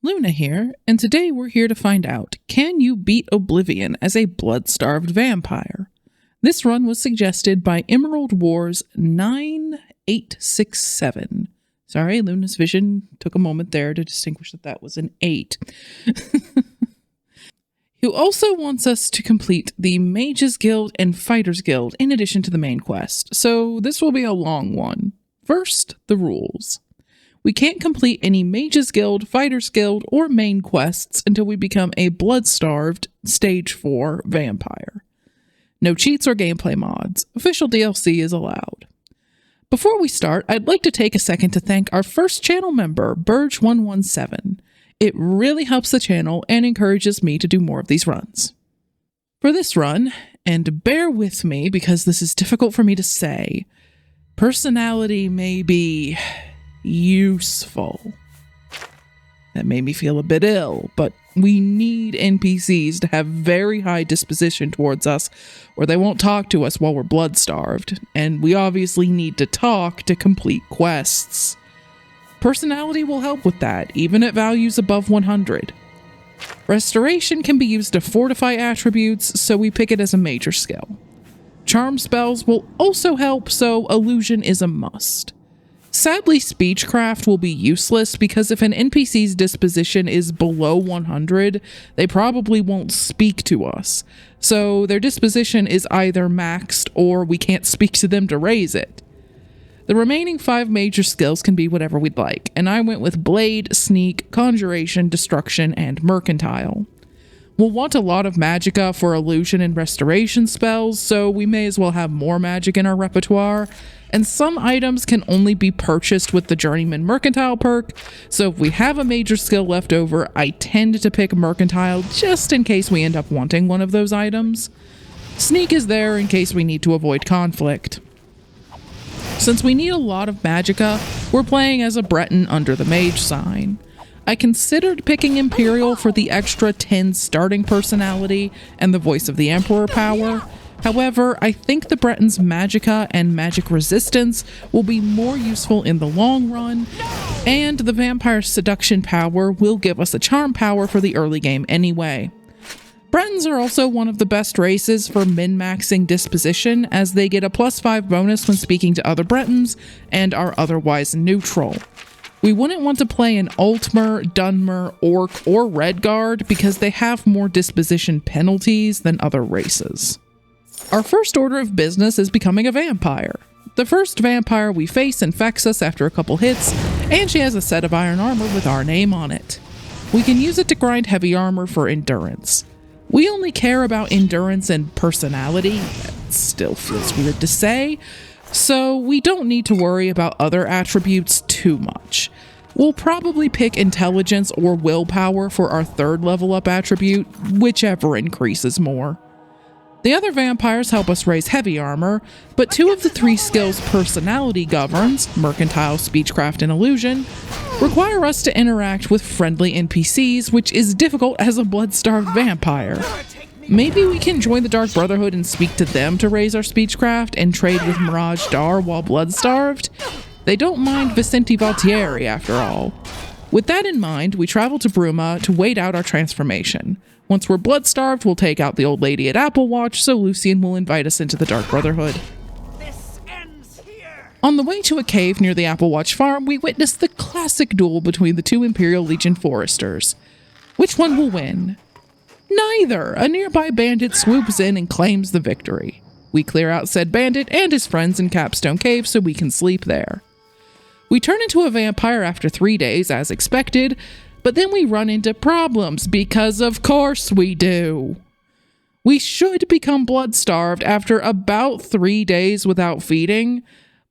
Luna here, and today we're here to find out, can you beat Oblivion as a blood-starved vampire? This run was suggested by Emerald Wars 9867. Sorry, Luna's vision took a moment there to distinguish that that was an 8. Who also wants us to complete the Mages Guild and Fighters Guild in addition to the main quest, so this will be a long one. First, the rules. We can't complete any Mages Guild, Fighters Guild, or main quests until we become a blood-starved Stage 4 vampire. No cheats or gameplay mods. Official DLC is allowed. Before we start, I'd like to take a second to thank our first channel member, Burge117. It really helps the channel and encourages me to do more of these runs. For this run, and bear with me because this is difficult for me to say, personality may be useful. That made me feel a bit ill, but we need NPCs to have very high disposition towards us, or they won't talk to us while we're blood-starved, and we obviously need to talk to complete quests. Personality will help with that, even at values above 100. Restoration can be used to fortify attributes, so we pick it as a major skill. Charm spells will also help, so illusion is a must. Sadly, speechcraft will be useless because if an NPC's disposition is below 100, they probably won't speak to us. So their disposition is either maxed or we can't speak to them to raise it. The remaining 5 major skills can be whatever we'd like, and I went with Blade, Sneak, Conjuration, Destruction, and Mercantile. We'll want a lot of magicka for illusion and restoration spells, so we may as well have more magic in our repertoire, and some items can only be purchased with the Journeyman Mercantile perk, so if we have a major skill left over, I tend to pick Mercantile just in case we end up wanting one of those items. Sneak is there in case we need to avoid conflict. Since we need a lot of magicka, we're playing as a Breton under the mage sign. I considered picking Imperial for the extra 10 starting personality and the Voice of the Emperor power. However, I think the Breton's magicka and magic resistance will be more useful in the long run, and the Vampire's seduction power will give us a charm power for the early game anyway. Bretons are also one of the best races for min-maxing disposition, as they get a +5 bonus when speaking to other Bretons and are otherwise neutral. We wouldn't want to play an Altmer, Dunmer, Orc, or Redguard because they have more disposition penalties than other races. Our first order of business is becoming a vampire. The first vampire we face infects us after a couple hits, and she has a set of iron armor with our name on it. We can use it to grind heavy armor for endurance. We only care about endurance and personality. That still feels weird to say. So we don't need to worry about other attributes too much. We'll probably pick intelligence or willpower for our 3rd level up attribute, whichever increases more. The other vampires help us raise heavy armor, but 2 of the 3 skills personality governs, Mercantile, Speechcraft, and Illusion, require us to interact with friendly NPCs, which is difficult as a blood-starved vampire. Maybe we can join the Dark Brotherhood and speak to them to raise our speechcraft and trade with Mirage Dar while blood-starved? They don't mind Vicente Valtieri, after all. With that in mind, we travel to Bruma to wait out our transformation. Once we're blood-starved, we'll take out the old lady at Applewatch, so Lucian will invite us into the Dark Brotherhood. This ends here. On the way to a cave near the Applewatch farm, we witness the classic duel between the 2 Imperial Legion foresters. Which one will win? Neither! A nearby bandit swoops in and claims the victory. We clear out said bandit and his friends in Capstone Cave so we can sleep there. We turn into a vampire after 3 days as expected, but then we run into problems because of course we do. We should become blood-starved after about 3 days without feeding,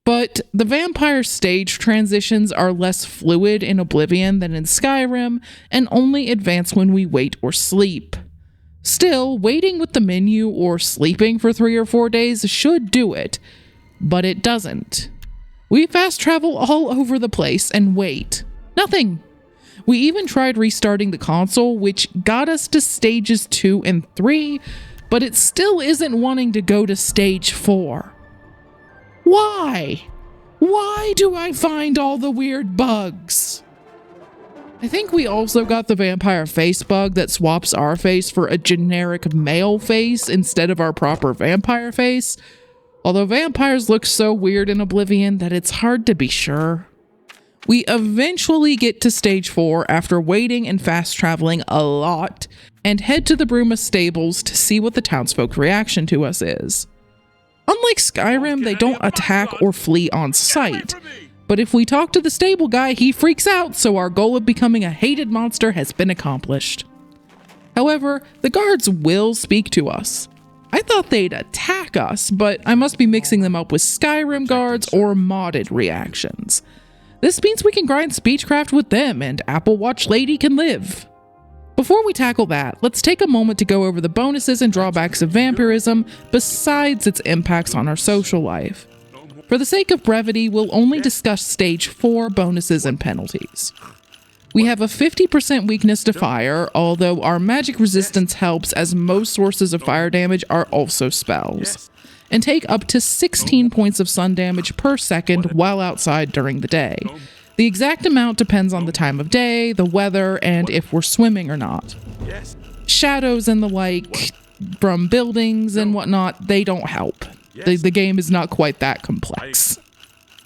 but the vampire stage transitions are less fluid in Oblivion than in Skyrim and only advance when we wait or sleep. Still, waiting with the menu or sleeping for 3 or 4 days should do it, but it doesn't. We fast travel all over the place and wait. Nothing. We even tried restarting the console, which got us to stages 2 and 3, but it still isn't wanting to go to stage 4. Why? Why do I find all the weird bugs? I think we also got the vampire face bug that swaps our face for a generic male face instead of our proper vampire face. Although vampires look so weird in Oblivion that it's hard to be sure. We eventually get to stage 4 after waiting and fast traveling a lot and head to the Bruma stables to see what the townsfolk's reaction to us is. Unlike Skyrim, they don't attack or flee on sight. But if we talk to the stable guy, he freaks out, so our goal of becoming a hated monster has been accomplished. However, the guards will speak to us. I thought they'd attack us, but I must be mixing them up with Skyrim guards or modded reactions. This means we can grind speechcraft with them and Apple Watch Lady can live. Before we tackle that, let's take a moment to go over the bonuses and drawbacks of vampirism besides its impacts on our social life. For the sake of brevity, we'll only discuss stage 4 bonuses and penalties. We have a 50% weakness to fire, although our magic resistance helps as most sources of fire damage are also spells, and take up to 16 points of sun damage per second while outside during the day. The exact amount depends on the time of day, the weather, and if we're swimming or not. Shadows and the like from buildings and whatnot, they don't help. The game is not quite that complex.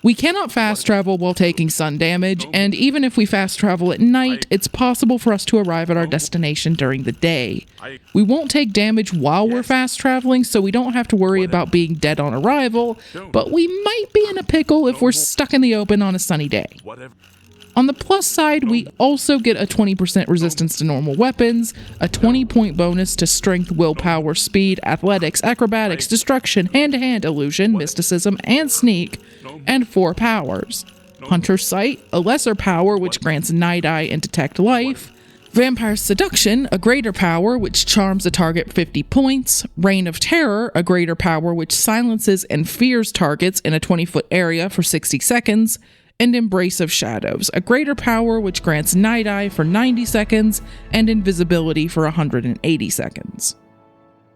We cannot fast travel while taking sun damage, and even if we fast travel at night, it's possible for us to arrive at our destination during the day. We won't take damage while we're fast traveling, so we don't have to worry about being dead on arrival, but we might be in a pickle if we're stuck in the open on a sunny day. On the plus side, we also get a 20% resistance to normal weapons, a 20-point bonus to strength, willpower, speed, athletics, acrobatics, destruction, hand-to-hand, illusion, mysticism, and sneak, and 4 powers. Hunter's Sight, a lesser power which grants Night Eye and Detect Life. Vampire Seduction, a greater power which charms a target 50 points. Reign of Terror, a greater power which silences and fears targets in a 20-foot area for 60 seconds. And Embrace of Shadows, a greater power which grants Night Eye for 90 seconds and invisibility for 180 seconds.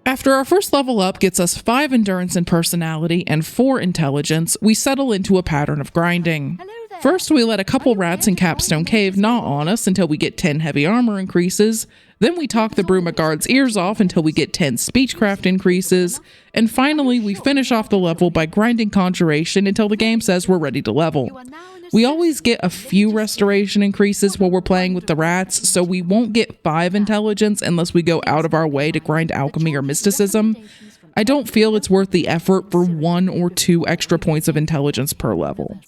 After our first level up gets us 5 endurance and personality and 4 intelligence, we settle into a pattern of grinding. First, we let a couple rats in Capstone Cave gnaw on us until we get 10 heavy armor increases. Then we talk the Bruma guard's ears off until we get 10 speechcraft increases. And finally, we finish off the level by grinding Conjuration until the game says we're ready to level. We always get a few restoration increases while we're playing with the rats, so we won't get 5 intelligence unless we go out of our way to grind alchemy or mysticism. I don't feel it's worth the effort for 1 or 2 extra points of intelligence per level.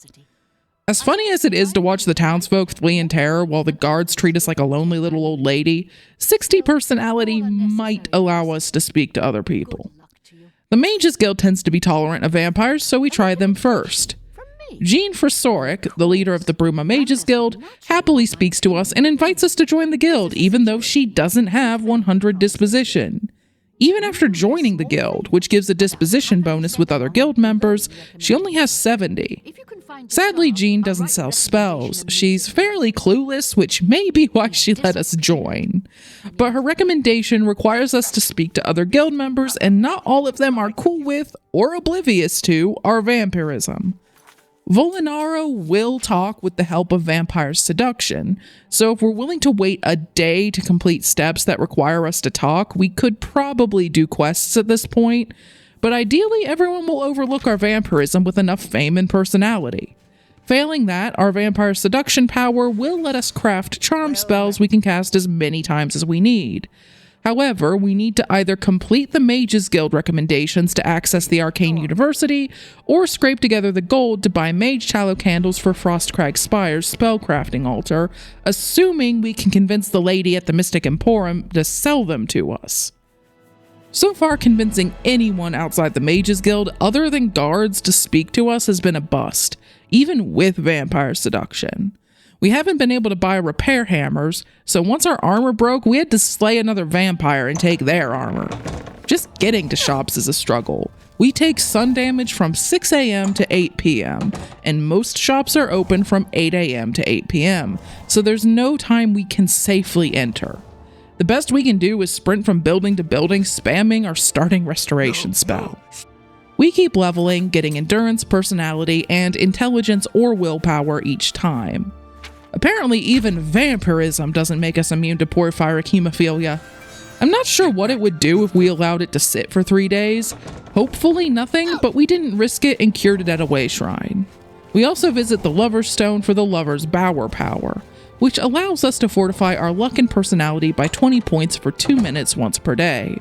As funny as it is to watch the townsfolk flee in terror while the guards treat us like a lonely little old lady, 60 personality might allow us to speak to other people. The Mages Guild tends to be tolerant of vampires, so we try them first. Jean Frasoric, the leader of the Bruma Mages Guild, happily speaks to us and invites us to join the guild, even though she doesn't have 100 disposition. Even after joining the guild, which gives a disposition bonus with other guild members, she only has 70. Sadly, Jean doesn't sell spells. She's fairly clueless, which may be why she let us join. But her recommendation requires us to speak to other guild members, and not all of them are cool with, or oblivious to, our vampirism. Volinaro will talk with the help of Vampire Seduction, so if we're willing to wait a day to complete steps that require us to talk, we could probably do quests at this point, but ideally everyone will overlook our vampirism with enough fame and personality. Failing that, our Vampire Seduction power will let us craft charm spells we can cast as many times as we need. However, we need to either complete the Mages Guild recommendations to access the Arcane University, or scrape together the gold to buy Mage Tallow candles for Frostcrag Spire's spellcrafting altar, assuming we can convince the lady at the Mystic Emporium to sell them to us. So far, convincing anyone outside the Mages Guild other than guards to speak to us has been a bust, even with Vampire Seduction. We haven't been able to buy repair hammers, so once our armor broke, we had to slay another vampire and take their armor. Just getting to shops is a struggle. We take sun damage from 6 AM to 8 PM, and most shops are open from 8 AM to 8 PM, so there's no time we can safely enter. The best we can do is sprint from building to building, spamming our starting restoration spell. We keep leveling, getting endurance, personality, and intelligence or willpower each time. Apparently, even vampirism doesn't make us immune to porphyric hemophilia. I'm not sure what it would do if we allowed it to sit for 3 days. Hopefully nothing, but we didn't risk it and cured it at a way shrine. We also visit the Lover's Stone for the Lover's Bower power, which allows us to fortify our luck and personality by 20 points for 2 minutes once per day.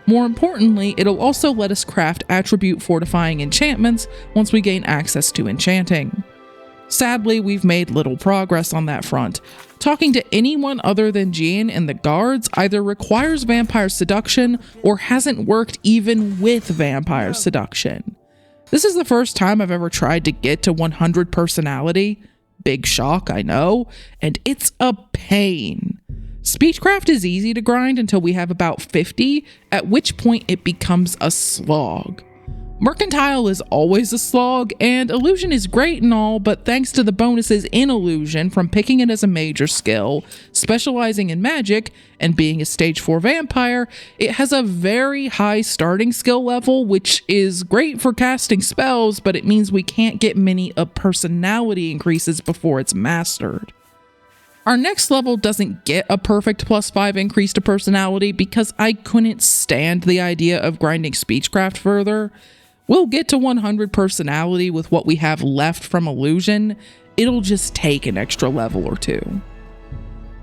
More importantly, it'll also let us craft attribute fortifying enchantments once we gain access to Enchanting. Sadly, we've made little progress on that front. Talking to anyone other than Jean and the guards either requires vampire seduction or hasn't worked even with vampire seduction. This is the first time I've ever tried to get to 100 personality. Big shock, I know, and it's a pain. Speechcraft is easy to grind until we have about 50, at which point it becomes a slog. Mercantile is always a slog, and Illusion is great and all, but thanks to the bonuses in Illusion from picking it as a major skill, specializing in magic, and being a stage 4 vampire, it has a very high starting skill level, which is great for casting spells, but it means we can't get many personality increases before it's mastered. Our next level doesn't get a perfect +5 increase to personality because I couldn't stand the idea of grinding Speechcraft further. We'll get to 100 personality with what we have left from Illusion. It'll just take an extra level or 2.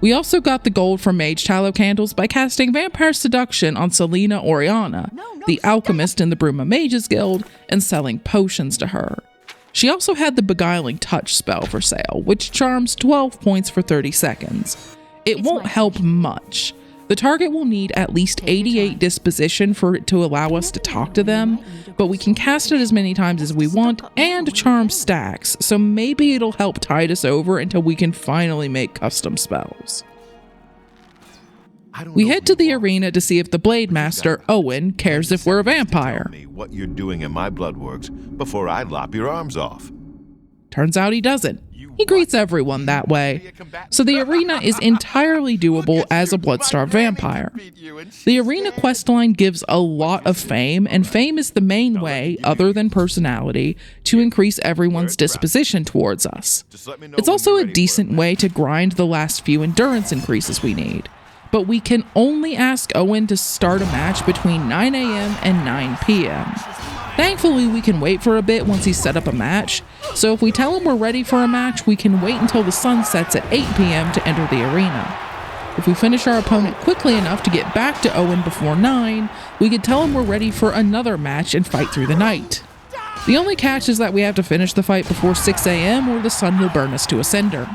We also got the gold from Mage Tallow Candles by casting Vampire Seduction on Selena Oriana, the alchemist in the Bruma Mages Guild, and selling potions to her. She also had the Beguiling Touch spell for sale, which charms 12 points for 30 seconds. It won't help much. The target will need at least 88 disposition for it to allow us to talk to them, but we can cast it as many times as we want and charm stacks, so maybe it'll help tide us over until we can finally make custom spells. We head to the arena to see if the Blade Master, Owen, cares if we're a vampire. Tell me what you're doing in my bloodworks before I lop your arms off. Turns out he doesn't. He greets everyone that way. So the arena is entirely doable as a Bloodstarved vampire. The arena questline gives a lot of fame, and fame is the main way, other than personality, to increase everyone's disposition towards us. It's also a decent way to grind the last few endurance increases we need. But we can only ask Owen to start a match between 9 AM and 9 PM. Thankfully, we can wait for a bit once he's set up a match, so if we tell him we're ready for a match, we can wait until the sun sets at 8 PM to enter the arena. If we finish our opponent quickly enough to get back to Owen before 9, we can tell him we're ready for another match and fight through the night. The only catch is that we have to finish the fight before 6 AM or the sun will burn us to a cinder.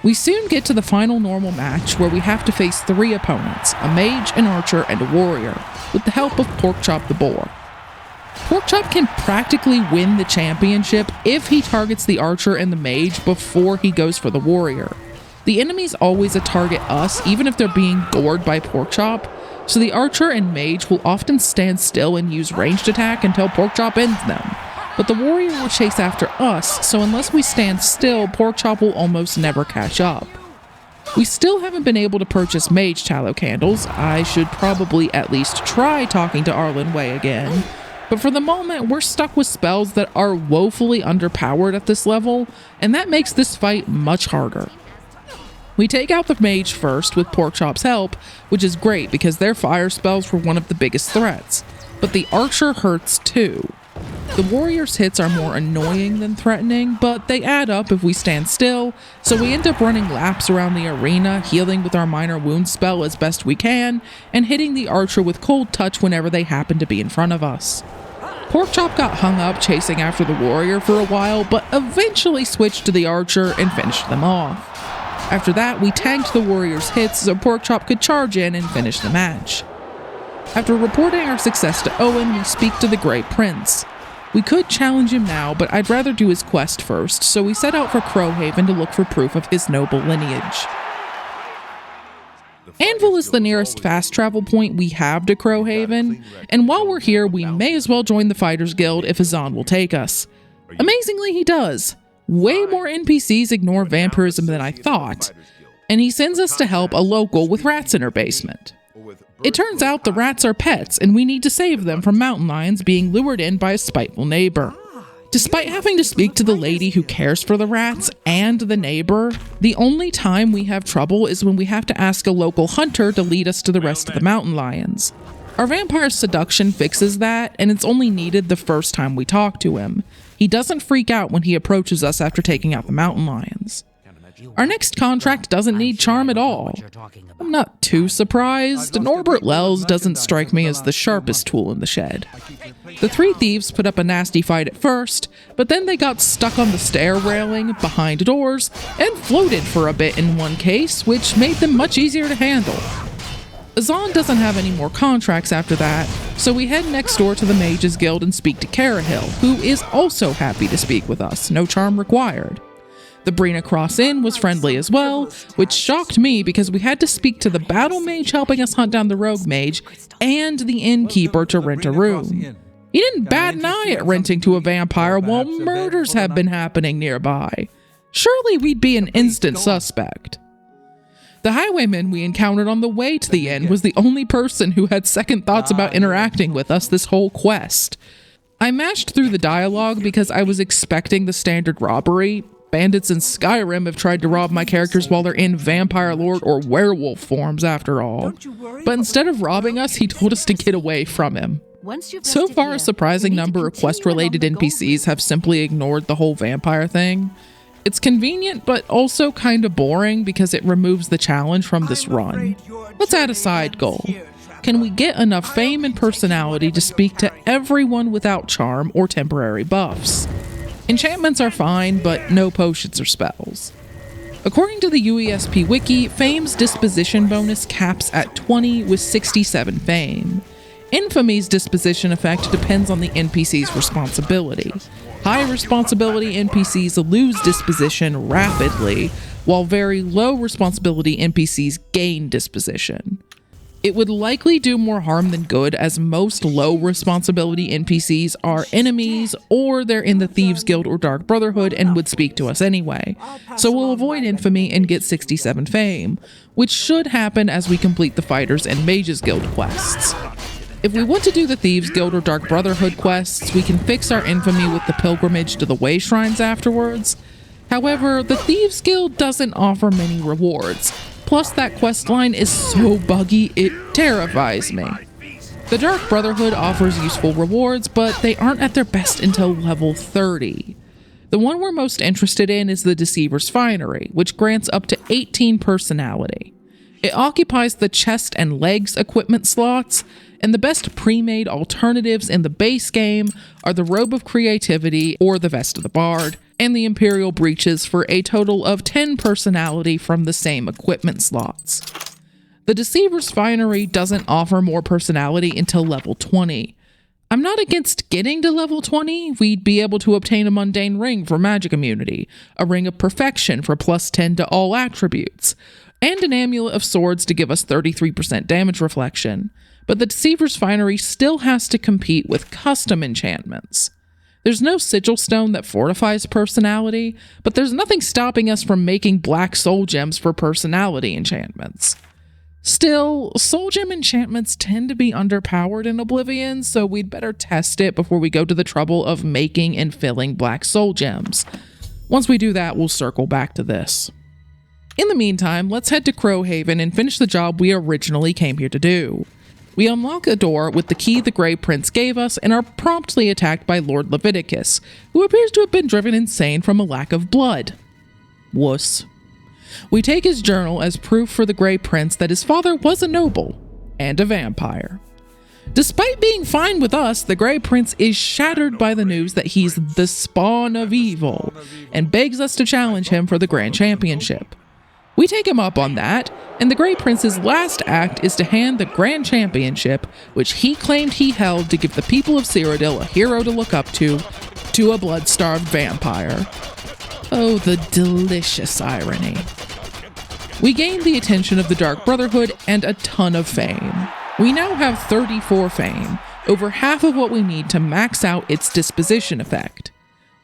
We soon get to the final normal match where we have to face 3 opponents, a mage, an archer, and a warrior, with the help of Porkchop the Boar. Porkchop can practically win the championship if he targets the archer and the mage before he goes for the warrior. The enemies always target us even if they're being gored by Porkchop, so the archer and mage will often stand still and use ranged attack until Porkchop ends them. But the warrior will chase after us, so unless we stand still, Porkchop will almost never catch up. We still haven't been able to purchase Mage Tallow Candles. I should probably at least try talking to Arlen Way again. But for the moment, we're stuck with spells that are woefully underpowered at this level, and that makes this fight much harder. We take out the mage first with Porkchop's help, which is great because their fire spells were one of the biggest threats. But the archer hurts too. The warrior's hits are more annoying than threatening, but they add up if we stand still, so we end up running laps around the arena, healing with our minor wound spell as best we can, and hitting the archer with cold touch whenever they happen to be in front of us. Porkchop got hung up chasing after the warrior for a while, but eventually switched to the archer and finished them off. After that, we tanked the warrior's hits so Porkchop could charge in and finish the match. After reporting our success to Owen, we speak to the Grey Prince. We could challenge him now, but I'd rather do his quest first, so we set out for Crowhaven to look for proof of his noble lineage. Anvil is the nearest fast travel point we have to Crowhaven, and while we're here, we may as well join the Fighters Guild if Azan will take us. Amazingly, he does. Way more NPCs ignore vampirism than I thought, and he sends us to help a local with rats in her basement. It turns out the rats are pets, and we need to save them from mountain lions being lured in by a spiteful neighbor. Despite having to speak to the lady who cares for the rats and the neighbor, the only time we have trouble is when we have to ask a local hunter to lead us to the rest of the mountain lions. Our vampire seduction fixes that, and it's only needed the first time we talk to him. He doesn't freak out when he approaches us after taking out the mountain lions. Our next contract doesn't need charm at all. I'm not too surprised. Norbert Lels doesn't strike me as the sharpest tool in the shed. The three thieves put up a nasty fight at first, but then they got stuck on the stair railing behind doors and floated for a bit in one case, which made them much easier to handle. Azan doesn't have any more contracts after that, so we head next door to the Mages Guild and speak to Carahil, who is also happy to speak with us, no charm required. The Brina Cross Inn was friendly as well, which shocked me because we had to speak to the battle mage helping us hunt down the rogue mage and the innkeeper to rent a room. He didn't bat an eye at renting to a vampire while murders have been happening nearby. Surely we'd be an instant suspect. The highwayman we encountered on the way to the inn was the only person who had second thoughts about interacting with us this whole quest. I mashed through the dialogue because I was expecting the standard robbery. Bandits in Skyrim have tried to rob my characters while they're in vampire lord or werewolf forms after all. But instead of robbing us, he told us to get away from him. So far, a surprising number of quest-related NPCs have simply ignored the whole vampire thing. It's convenient, but also kind of boring because it removes the challenge from this run. Let's add a side goal. Can we get enough fame and personality to speak to everyone without charm or temporary buffs? Enchantments are fine, but no potions or spells. According to the UESP wiki, Fame's disposition bonus caps at 20 with 67 fame. Infamy's disposition effect depends on the NPC's responsibility. High responsibility NPCs lose disposition rapidly, while very low responsibility NPCs gain disposition. It would likely do more harm than good, as most low responsibility NPCs are enemies or they're in the Thieves Guild or Dark Brotherhood and would speak to us anyway. So we'll avoid infamy and get 67 fame, which should happen as we complete the Fighters and Mages Guild quests. If we want to do the Thieves Guild or Dark Brotherhood quests, we can fix our infamy with the pilgrimage to the Way Shrines afterwards. However, the Thieves Guild doesn't offer many rewards. Plus, that questline is so buggy, it terrifies me. The Dark Brotherhood offers useful rewards, but they aren't at their best until level 30. The one we're most interested in is the Deceiver's Finery, which grants up to 18 personality. It occupies the chest and legs equipment slots, and the best pre-made alternatives in the base game are the Robe of Creativity or the Vest of the Bard, and the Imperial Breeches for a total of 10 personality from the same equipment slots. The Deceiver's Finery doesn't offer more personality until level 20. I'm not against getting to level 20, we'd be able to obtain a mundane ring for magic immunity, a ring of perfection for plus 10 to all attributes, and an amulet of swords to give us 33% damage reflection. But the Deceiver's Finery still has to compete with custom enchantments. There's no sigil stone that fortifies personality, but there's nothing stopping us from making black soul gems for personality enchantments. Still, soul gem enchantments tend to be underpowered in Oblivion, so we'd better test it before we go to the trouble of making and filling black soul gems. Once we do that, we'll circle back to this. In the meantime, let's head to Crowhaven and finish the job we originally came here to do. We unlock a door with the key the Grey Prince gave us and are promptly attacked by Lord Leviticus, who appears to have been driven insane from a lack of blood. Wuss. We take his journal as proof for the Grey Prince that his father was a noble and a vampire. Despite being fine with us, the Grey Prince is shattered by the news that he's the spawn of evil and begs us to challenge him for the Grand Championship. We take him up on that, and the Grey Prince's last act is to hand the Grand Championship, which he claimed he held to give the people of Cyrodiil a hero to look up to a blood-starved vampire. Oh, the delicious irony. We gained the attention of the Dark Brotherhood and a ton of fame. We now have 34 fame, over half of what we need to max out its disposition effect.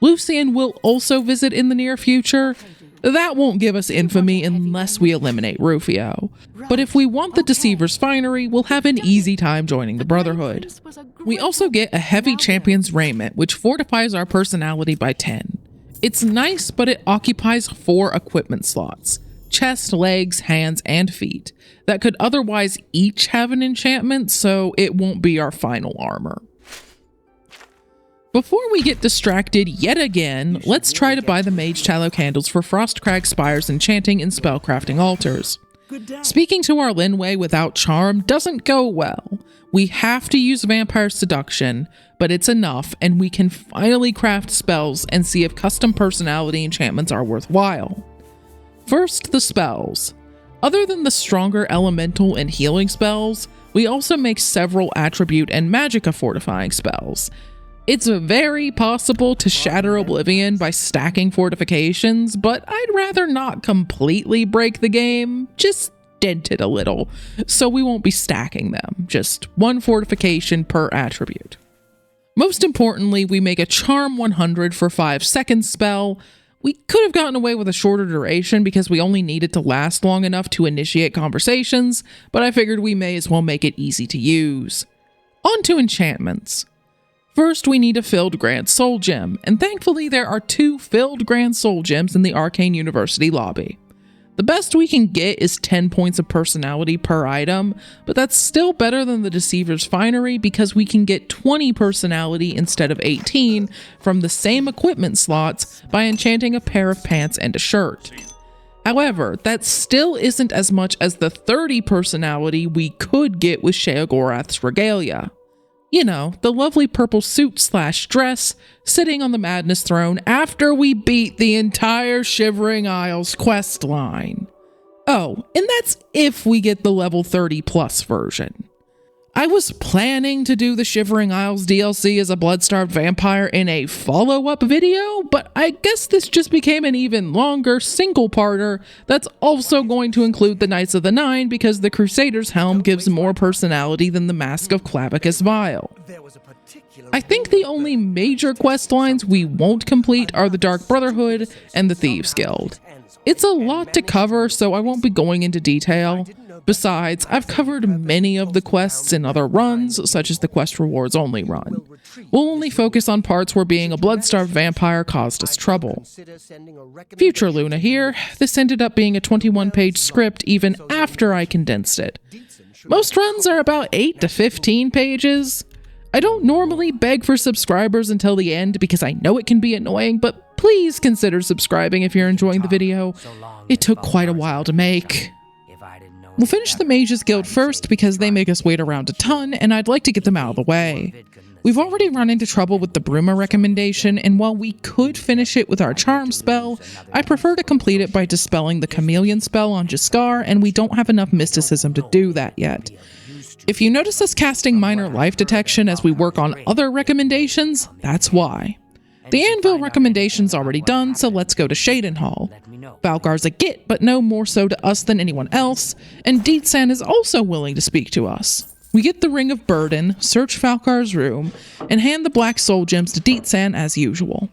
Lucian will also visit in the near future. That won't give us infamy unless we eliminate Rufio. But if we want the Deceiver's Finery, we'll have an easy time joining the Brotherhood. We also get a heavy champion's raiment, which fortifies our personality by 10. It's nice, but it occupies 4 equipment slots: chest, legs, hands, and feet, that could otherwise each have an enchantment, so it won't be our final armor. Before we get distracted yet again, let's try to buy the Mage Tallow candles for Frostcrag Spire's enchanting and spellcrafting altars. Speaking to our Linway without charm doesn't go well. We have to use Vampire Seduction, but it's enough, and we can finally craft spells and see if custom personality enchantments are worthwhile. First, the spells. Other than the stronger elemental and healing spells, we also make several attribute and magicka fortifying spells. It's very possible to shatter Oblivion by stacking fortifications, but I'd rather not completely break the game, just dent it a little, so we won't be stacking them, just 1 fortification per attribute. Most importantly, we make a Charm 100 for 5 seconds spell. We could have gotten away with a shorter duration because we only need it to last long enough to initiate conversations, but I figured we may as well make it easy to use. On to enchantments. First, we need a filled Grand Soul Gem, and thankfully there are 2 filled Grand Soul Gems in the Arcane University lobby. The best we can get is 10 points of personality per item, but that's still better than the Deceiver's Finery because we can get 20 personality instead of 18 from the same equipment slots by enchanting a pair of pants and a shirt. However, that still isn't as much as the 30 personality we could get with Sheogorath's Regalia. You know, the lovely purple suit/dress sitting on the Madness Throne after we beat the entire Shivering Isles quest line. Oh, and that's if we get the level 30 plus version. I was planning to do the Shivering Isles DLC as a blood-starved vampire in a follow-up video, but I guess this just became an even longer single-parter that's also going to include the Knights of the Nine because the Crusader's Helm gives more personality than the Mask of Clavicus Vile. I think the only major quest lines we won't complete are the Dark Brotherhood and the Thieves Guild. It's a lot to cover, so I won't be going into detail. Besides, I've covered many of the quests in other runs, such as the Quest Rewards Only run. We'll only focus on parts where being a blood-starved vampire caused us trouble. Future Luna here. This ended up being a 21-page script even after I condensed it. Most runs are about 8 to 15 pages. I don't normally beg for subscribers until the end because I know it can be annoying, but please consider subscribing if you're enjoying the video. It took quite a while to make. We'll finish the Mages Guild first because they make us wait around a ton, and I'd like to get them out of the way. We've already run into trouble with the Bruma recommendation, and while we could finish it with our Charm spell, I prefer to complete it by dispelling the Chameleon spell on Jaskar, and we don't have enough mysticism to do that yet. If you notice us casting Minor Life Detection as we work on other recommendations, that's why. The Anvil recommendation's already done, so let's go to Shadenhall. Valkar's a git, but no more so to us than anyone else, and Deetsan is also willing to speak to us. We get the Ring of Burden, search Valkar's room, and hand the Black Soul Gems to Deetsan as usual.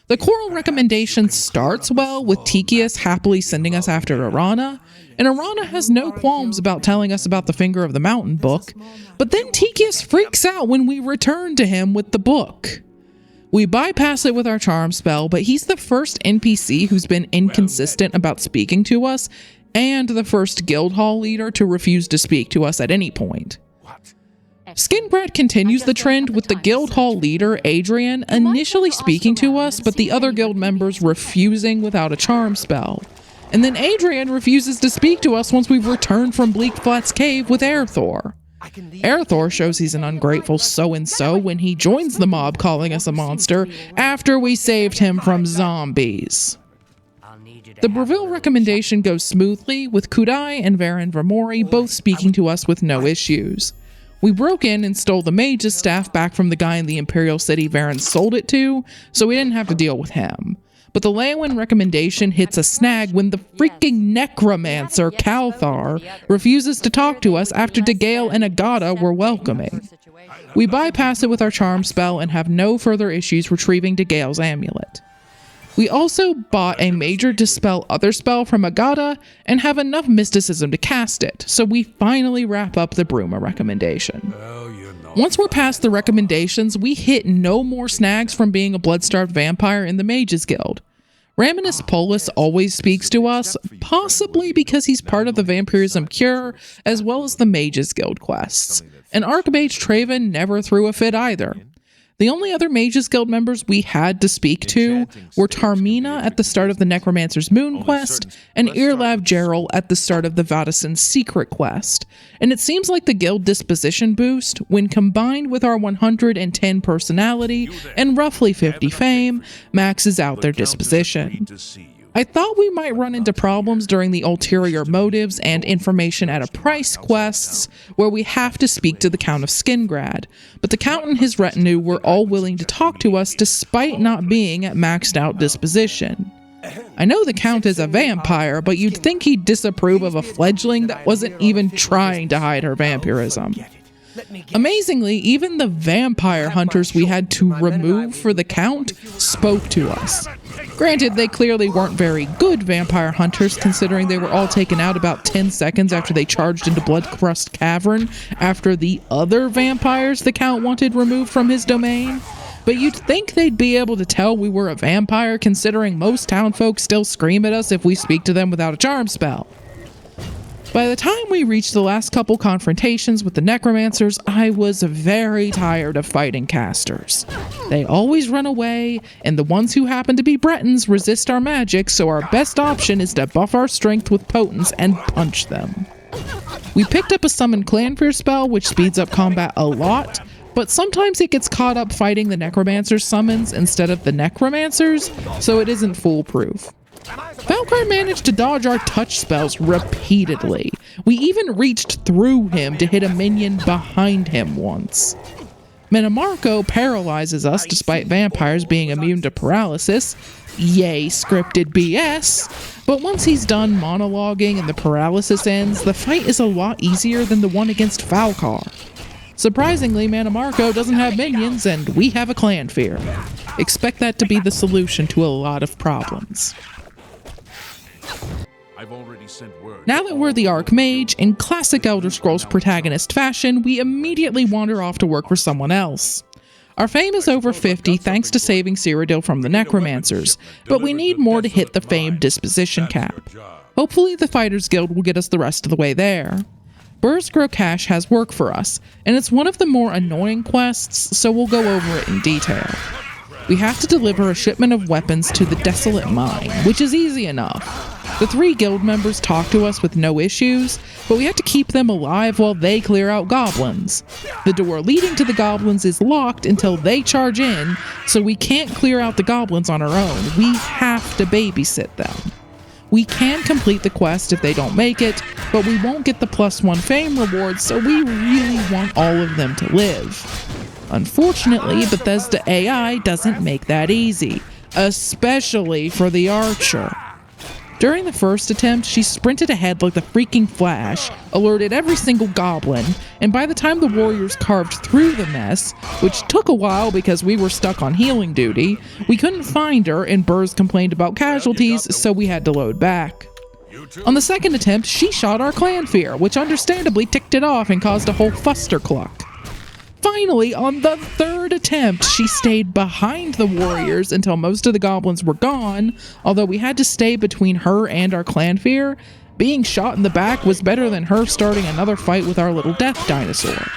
The Choral recommendation starts well, with Tychius happily sending us after Arana, and Arana has no qualms about telling us about the Finger of the Mountain book, but then Tychius freaks out when we return to him with the book. We bypass it with our Charm spell, but he's the first NPC who's been inconsistent about speaking to us, and the first Guildhall leader to refuse to speak to us at any point. Skinbrat continues the trend with the Guildhall leader, Adrian, initially speaking to us, but the other guild members refusing without a Charm spell. And then Adrian refuses to speak to us once we've returned from Bleakflat's cave with Aerthor. Aerthor shows he's an ungrateful so-and-so when he joins the mob calling us a monster after we saved him from zombies. The Breville recommendation goes smoothly, with Kudai and Varen Vermori both speaking to us with no issues. We broke in and stole the mage's staff back from the guy in the Imperial City Varen sold it to, so we didn't have to deal with him. But the Leowyn recommendation hits a snag when the freaking necromancer, Kalthar, refuses to talk to us after Degale and Agata were welcoming. We bypass it with our Charm spell and have no further issues retrieving Degale's amulet. We also bought a major dispel other spell from Agata and have enough mysticism to cast it, so we finally wrap up the Bruma recommendation. Once we're past the recommendations, we hit no more snags from being a blood-starved vampire in the Mages Guild. Raminus Polus always speaks to us, possibly because he's part of the Vampirism Cure, as well as the Mages Guild quests. And Archmage Traven never threw a fit either. The only other Mages Guild members we had to speak to were Tarmina at the start of the Necromancer's Moon quest, and Irlav Gerald at the start of the Vadasen's Secret quest. And it seems like the guild disposition boost, when combined with our 110 personality and roughly 50 fame, maxes out their disposition. I thought we might run into problems during the ulterior motives and information at a price quests, where we have to speak to the Count of Skingrad, but the Count and his retinue were all willing to talk to us despite not being at maxed out disposition. I know the Count is a vampire, but you'd think he'd disapprove of a fledgling that wasn't even trying to hide her vampirism. Amazingly, even the vampire hunters we had to remove for the Count spoke to us. Granted, they clearly weren't very good vampire hunters, considering they were all taken out about 10 seconds after they charged into Bloodcrust Cavern after the other vampires the Count wanted removed from his domain. But you'd think they'd be able to tell we were a vampire, considering most townfolk still scream at us if we speak to them without a charm spell. By the time we reached the last couple confrontations with the necromancers, I was very tired of fighting casters. They always run away, and the ones who happen to be Bretons resist our magic, so our best option is to buff our strength with potence and punch them. We picked up a summon Clanfear spell, which speeds up combat a lot, but sometimes it gets caught up fighting the necromancer summons instead of the necromancers, so it isn't foolproof. Valkyr managed to dodge our touch spells repeatedly. We even reached through him to hit a minion behind him once. Menamarco paralyzes us despite vampires being immune to paralysis. Yay, scripted BS. But once he's done monologuing and the paralysis ends, the fight is a lot easier than the one against Falcar. Surprisingly, Menamarco doesn't have minions and we have a Clanfear. Expect that to be the solution to a lot of problems. Now that we're the Archmage, in classic Elder Scrolls protagonist fashion, we immediately wander off to work for someone else. Our fame is over 50 thanks to saving Cyrodiil from the Necromancers, but we need more to hit the fame disposition cap. Hopefully the Fighters Guild will get us the rest of the way there. Burr's Cache has work for us, and it's one of the more annoying quests, so we'll go over it in detail. We have to deliver a shipment of weapons to the Desolate Mine, which is easy enough. The 3 guild members talk to us with no issues, but we have to keep them alive while they clear out goblins. The door leading to the goblins is locked until they charge in, so we can't clear out the goblins on our own. We have to babysit them. We can complete the quest if they don't make it, but we won't get the +1 fame reward, so we really want all of them to live. Unfortunately, Bethesda AI doesn't make that easy, especially for the archer. During the first attempt, she sprinted ahead like the freaking Flash, alerted every single goblin, and by the time the warriors carved through the mess, which took a while because we were stuck on healing duty, we couldn't find her and Burrs complained about casualties, so we had to load back. On the second attempt, she shot our Clanfear, which understandably ticked it off and caused a whole fustercluck. Finally, on the third attempt, she stayed behind the warriors until most of the goblins were gone, although we had to stay between her and our Clanfear. Being shot in the back was better than her starting another fight with our little death dinosaur.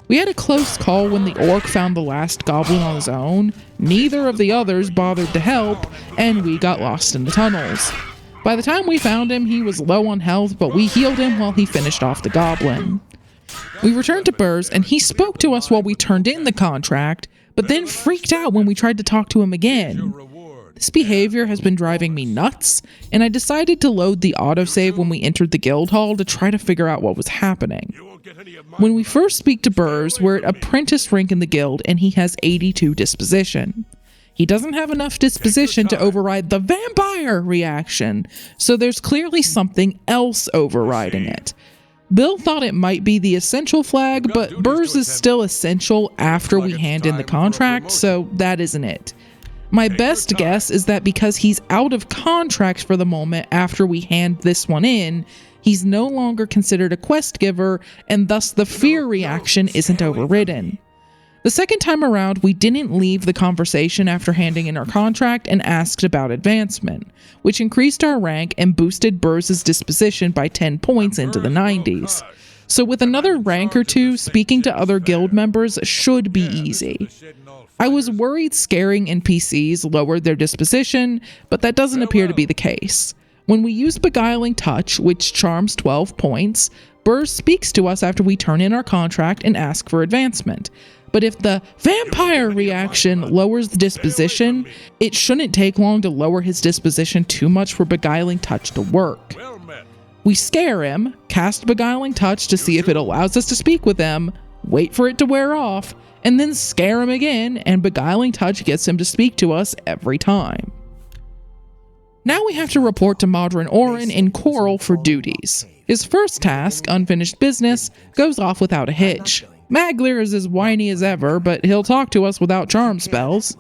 We had a close call when the orc found the last goblin on his own, neither of the others bothered to help, and we got lost in the tunnels. By the time we found him, he was low on health, but we healed him while he finished off the goblin. We returned to Burrs, and he spoke to us while we turned in the contract, but then freaked out when we tried to talk to him again. This behavior has been driving me nuts, and I decided to load the autosave when we entered the guild hall to try to figure out what was happening. When we first speak to Burrs, we're at apprentice rank in the guild, and he has 82 disposition. He doesn't have enough disposition to override the vampire reaction, so there's clearly something else overriding it. Bill thought it might be the essential flag, but Burrs is still essential after we hand in the contract, so that isn't it. My best guess is that because he's out of contract for the moment after we hand this one in, he's no longer considered a quest giver, and thus the fear reaction isn't overridden. The second time around, we didn't leave the conversation after handing in our contract and asked about advancement, which increased our rank and boosted Burz's disposition by 10 points into the 90s. So with another rank or two, speaking to other guild members should be easy. I was worried scaring NPCs lowered their disposition, but that doesn't appear to be the case. When we use Beguiling Touch, which charms 12 points, Burz speaks to us after we turn in our contract and ask for advancement. But if the vampire reaction lowers the disposition, it shouldn't take long to lower his disposition too much for Beguiling Touch to work. We scare him, cast Beguiling Touch to see if it allows us to speak with him, wait for it to wear off, and then scare him again, and Beguiling Touch gets him to speak to us every time. Now we have to report to Modron Orin in Coral for duties. His first task, Unfinished Business, goes off without a hitch. Maglir is as whiny as ever, but he'll talk to us without charm spells.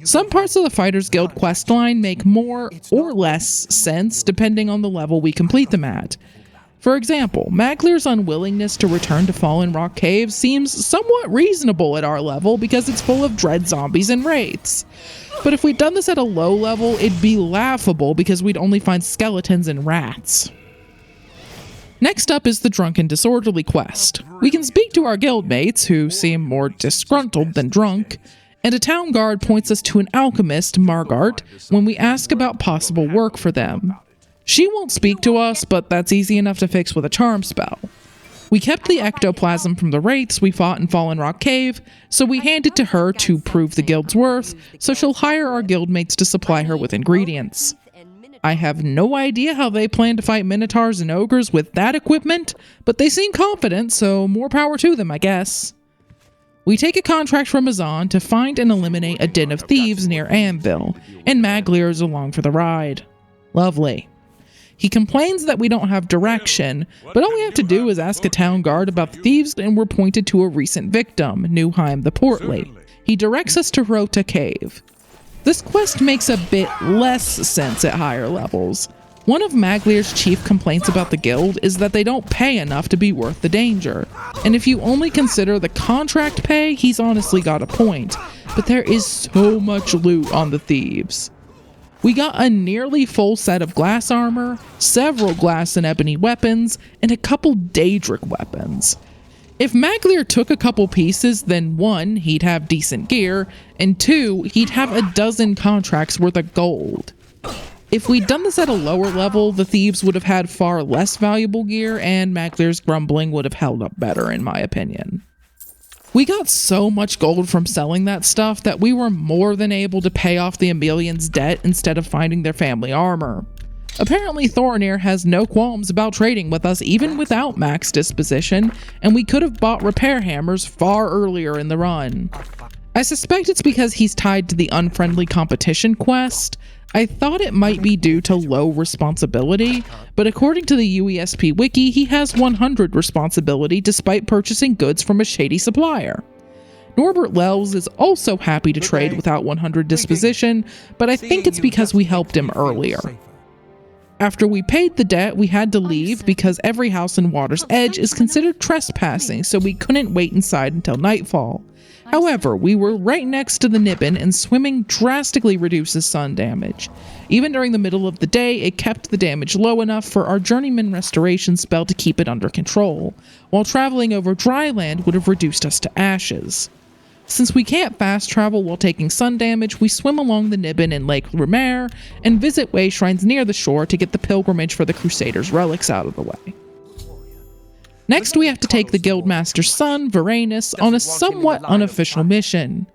Some parts of the Fighters Guild questline make more or less sense depending on the level we complete them at. For example, Maglir's unwillingness to return to Fallen Rock Cave seems somewhat reasonable at our level because it's full of dread zombies and wraiths. But if we'd done this at a low level, it'd be laughable because we'd only find skeletons and rats. Next up is the Drunken Disorderly quest. We can speak to our guildmates, who seem more disgruntled than drunk, and a town guard points us to an alchemist, Margart, when we ask about possible work for them. She won't speak to us, but that's easy enough to fix with a charm spell. We kept the ectoplasm from the wraiths we fought in Fallen Rock Cave, so we hand it to her to prove the guild's worth, so she'll hire our guildmates to supply her with ingredients. I have no idea how they plan to fight minotaurs and ogres with that equipment, but they seem confident, so more power to them, I guess. We take a contract from Azan to find and eliminate a den of thieves near Anvil, and Maglir is along for the ride. Lovely. He complains that we don't have direction, but all we have to do is ask a town guard about the thieves and we're pointed to a recent victim, Newheim the Portly. He directs us to Rota Cave. This quest makes a bit less sense at higher levels. One of Maglir's chief complaints about the guild is that they don't pay enough to be worth the danger. And if you only consider the contract pay, he's honestly got a point. But there is so much loot on the thieves. We got a nearly full set of glass armor, several glass and ebony weapons, and a couple Daedric weapons. If Maglir took a couple pieces, then 1, he'd have decent gear, and 2, he'd have a dozen contracts worth of gold. If we'd done this at a lower level, the thieves would have had far less valuable gear, and Maglir's grumbling would have held up better, in my opinion. We got so much gold from selling that stuff that we were more than able to pay off the Emelian's debt instead of finding their family armor. Apparently Thorinir has no qualms about trading with us even without max disposition, and we could have bought repair hammers far earlier in the run. I suspect it's because he's tied to the unfriendly competition quest. I thought it might be due to low responsibility, but according to the UESP wiki, he has 100 responsibility despite purchasing goods from a shady supplier. Norbert Lels is also happy to trade without 100 disposition, but I think it's because we helped him earlier. After we paid the debt, we had to leave because every house in Water's Edge is considered trespassing, so we couldn't wait inside until nightfall. However, we were right next to the Nibbin, and swimming drastically reduces sun damage. Even during the middle of the day, it kept the damage low enough for our Journeyman Restoration spell to keep it under control, while traveling over dry land would have reduced us to ashes. Since we can't fast travel while taking sun damage, we swim along the Nibbin in Lake Lumiere and visit way shrines near the shore to get the pilgrimage for the Crusaders' relics out of the way. Next, we have to take the Guildmaster's son, Varanus, on a somewhat unofficial mission.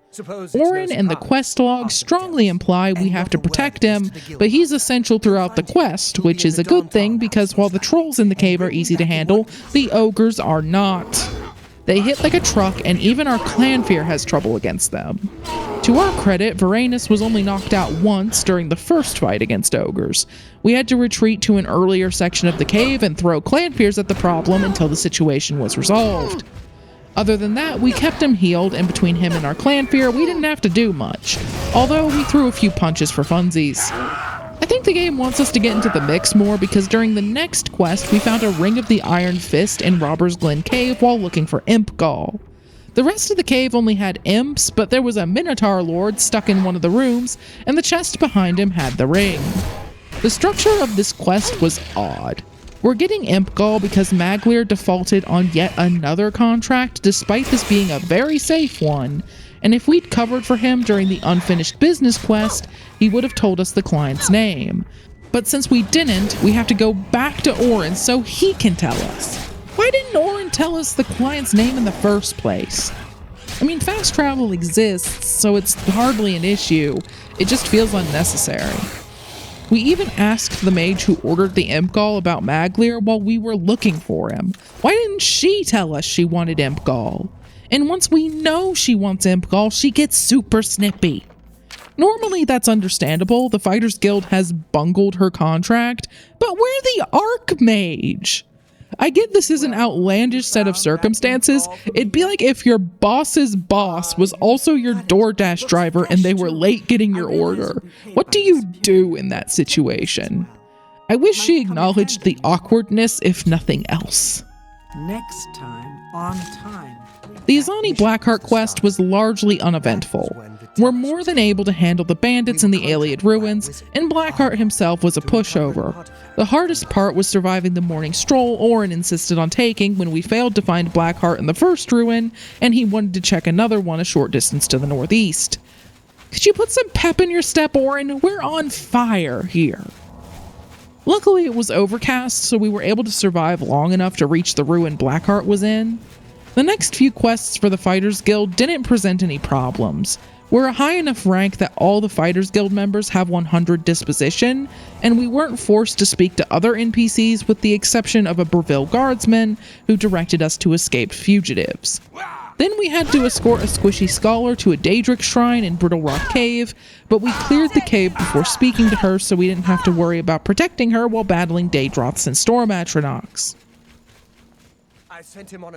Orin and the quest log strongly imply we have to protect him, but he's essential throughout the quest, which is a good thing because while the trolls in the cave are easy to handle, the ogres are not. They hit like a truck, and even our Clanfear has trouble against them. To our credit, Varanus was only knocked out once during the first fight against ogres. We had to retreat to an earlier section of the cave and throw Clanfears at the problem until the situation was resolved. Other than that, we kept him healed, and between him and our clan fear, we didn't have to do much, although we threw a few punches for funsies. I think the game wants us to get into the mix more because during the next quest, we found a Ring of the Iron Fist in Robber's Glen Cave while looking for Imp Gall. The rest of the cave only had imps, but there was a Minotaur Lord stuck in one of the rooms, and the chest behind him had the ring. The structure of this quest was odd. We're getting Imp Gall because Maglir defaulted on yet another contract despite this being a very safe one, and if we'd covered for him during the unfinished business quest, he would have told us the client's name. But since we didn't, we have to go back to Orin so he can tell us. Why didn't Orin tell us the client's name in the first place? I mean, fast travel exists, so it's hardly an issue. It just feels unnecessary. We even asked the mage who ordered the Imp Gall about Maglir while we were looking for him. Why didn't she tell us she wanted Imp Gall? And once we know she wants Imp Gall, she gets super snippy. Normally that's understandable, the Fighters Guild has bungled her contract, but we're the Archmage! I get this is an outlandish set of circumstances. It'd be like if your boss's boss was also your DoorDash driver and they were late getting your order. What do you do in that situation? I wish she acknowledged the awkwardness, if nothing else. Next time, on time. The Azani Blackheart quest was largely uneventful. We're more than able to handle the bandits in the Iliad ruins, and Blackheart himself was a pushover. The hardest part was surviving the morning stroll Orin insisted on taking when we failed to find Blackheart in the first ruin, and he wanted to check another one a short distance to the northeast. Could you put some pep in your step, Orin? We're on fire here. Luckily it was overcast, so we were able to survive long enough to reach the ruin Blackheart was in. The next few quests for the Fighters Guild didn't present any problems. We're a high enough rank that all the Fighters Guild members have 100 disposition, and we weren't forced to speak to other NPCs with the exception of a Breville guardsman who directed us to escaped fugitives. Then we had to escort a squishy scholar to a Daedric shrine in Brittle Rock Cave, but we cleared the cave before speaking to her so we didn't have to worry about protecting her while battling Daedroths and Storm Atronachs.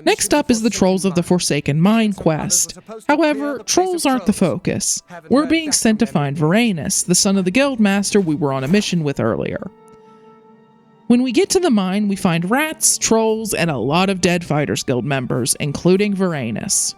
Next up is the Trolls of the Forsaken Mine quest. However, trolls aren't the focus. We're being sent to find Varanus, the son of the guildmaster we were on a mission with earlier. When we get to the mine, we find rats, trolls, and a lot of dead Fighters Guild members, including Varanus.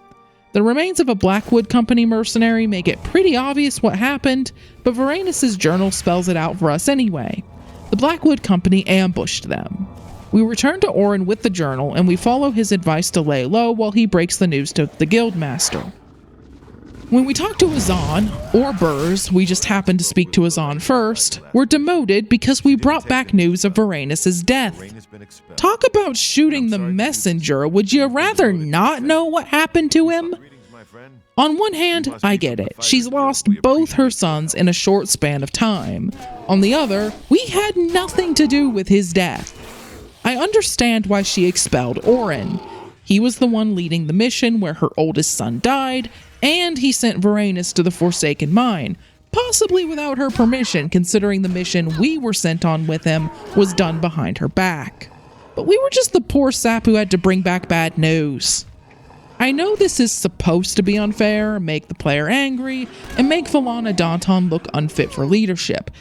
The remains of a Blackwood Company mercenary make it pretty obvious what happened, but Varanus' journal spells it out for us anyway. The Blackwood Company ambushed them. We return to Orin with the journal, and we follow his advice to lay low while he breaks the news to the Guildmaster. When we talk to Azan, or Burrs, we just happened to speak to Azan first, we're demoted because we brought back news of Varanus' death. Talk about shooting the messenger, would you rather not know what happened to him? On one hand, I get it. She's lost both her sons in a short span of time. On the other, we had nothing to do with his death. I understand why she expelled Orin. He was the one leading the mission where her oldest son died, and he sent Varanus to the Forsaken Mine, possibly without her permission considering the mission we were sent on with him was done behind her back. But we were just the poor sap who had to bring back bad news. I know this is supposed to be unfair, make the player angry, and make Valana Danton look unfit for leadership.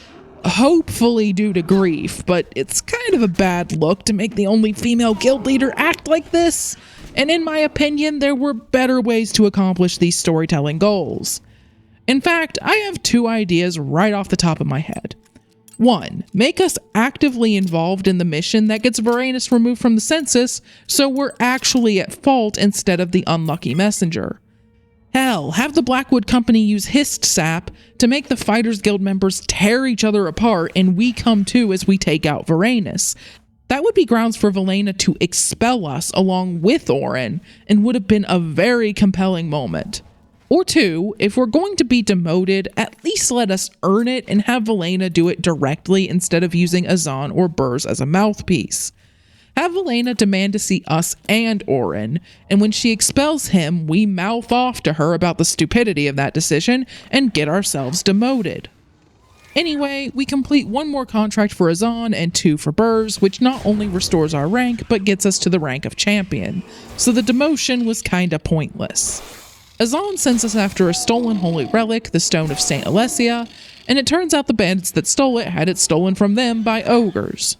Hopefully due to grief, but it's kind of a bad look to make the only female guild leader act like this, and in my opinion, there were better ways to accomplish these storytelling goals. In fact, I have two ideas right off the top of my head. 1. Make us actively involved in the mission that gets Varanus removed from the census, so we're actually at fault instead of the unlucky messenger. Hell, have the Blackwood Company use hist sap to make the Fighters Guild members tear each other apart and we come too as we take out Varanus. That would be grounds for Valena to expel us along with Orin and would have been a very compelling moment. Or 2, if we're going to be demoted, at least let us earn it and have Valena do it directly instead of using Azan or Burrs as a mouthpiece. Have Valena demand to see us and Orin, and when she expels him, we mouth off to her about the stupidity of that decision and get ourselves demoted. Anyway, we complete one more contract for Azan and 2 for Burrs, which not only restores our rank, but gets us to the rank of champion, so the demotion was kinda pointless. Azan sends us after a stolen holy relic, the Stone of St. Alessia, and it turns out the bandits that stole it had it stolen from them by ogres.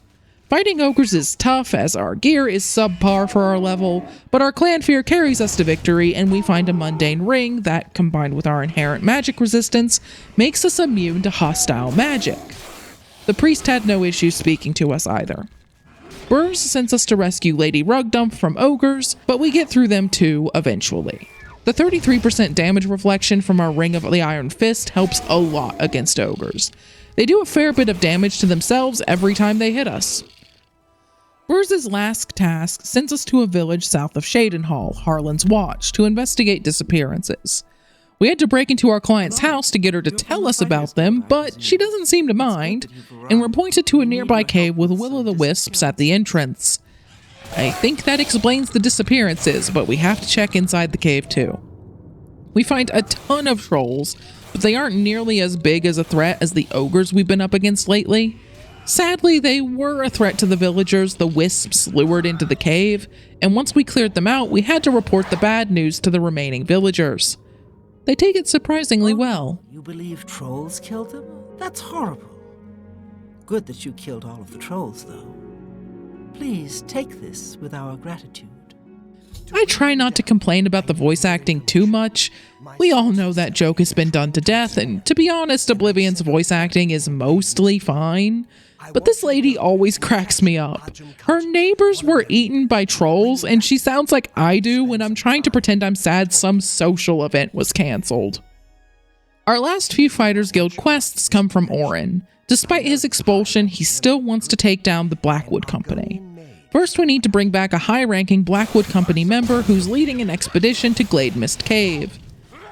Fighting ogres is tough, as our gear is subpar for our level, but our clan fear carries us to victory, and we find a mundane ring that, combined with our inherent magic resistance, makes us immune to hostile magic. The priest had no issue speaking to us either. Burrs sends us to rescue Lady Rugdump from ogres, but we get through them too eventually. The 33% damage reflection from our Ring of the Iron Fist helps a lot against ogres. They do a fair bit of damage to themselves every time they hit us. Burrs' last task sends us to a village south of Shadenhall, Harlan's Watch, to investigate disappearances. We had to break into our client's house to get her to tell us about them, but she doesn't seem to mind, and we're pointed to a nearby cave with will-o'-the-wisps at the entrance. I think that explains the disappearances, but we have to check inside the cave too. We find a ton of trolls, but they aren't nearly as big as a threat as the ogres we've been up against lately. Sadly, they were a threat to the villagers the wisps lured into the cave, and once we cleared them out, we had to report the bad news to the remaining villagers. They take it surprisingly well. You believe trolls killed them? That's horrible. Good that you killed all of the trolls, though. Please take this with our gratitude. I try not to complain about the voice acting too much. We all know that joke has been done to death, and to be honest, Oblivion's voice acting is mostly fine. But this lady always cracks me up. Her neighbors were eaten by trolls, and she sounds like I do when I'm trying to pretend I'm sad some social event was cancelled. Our last few Fighters Guild quests come from Orin. Despite his expulsion, he still wants to take down the Blackwood Company. First, we need to bring back a high-ranking Blackwood Company member who's leading an expedition to Glademist Cave.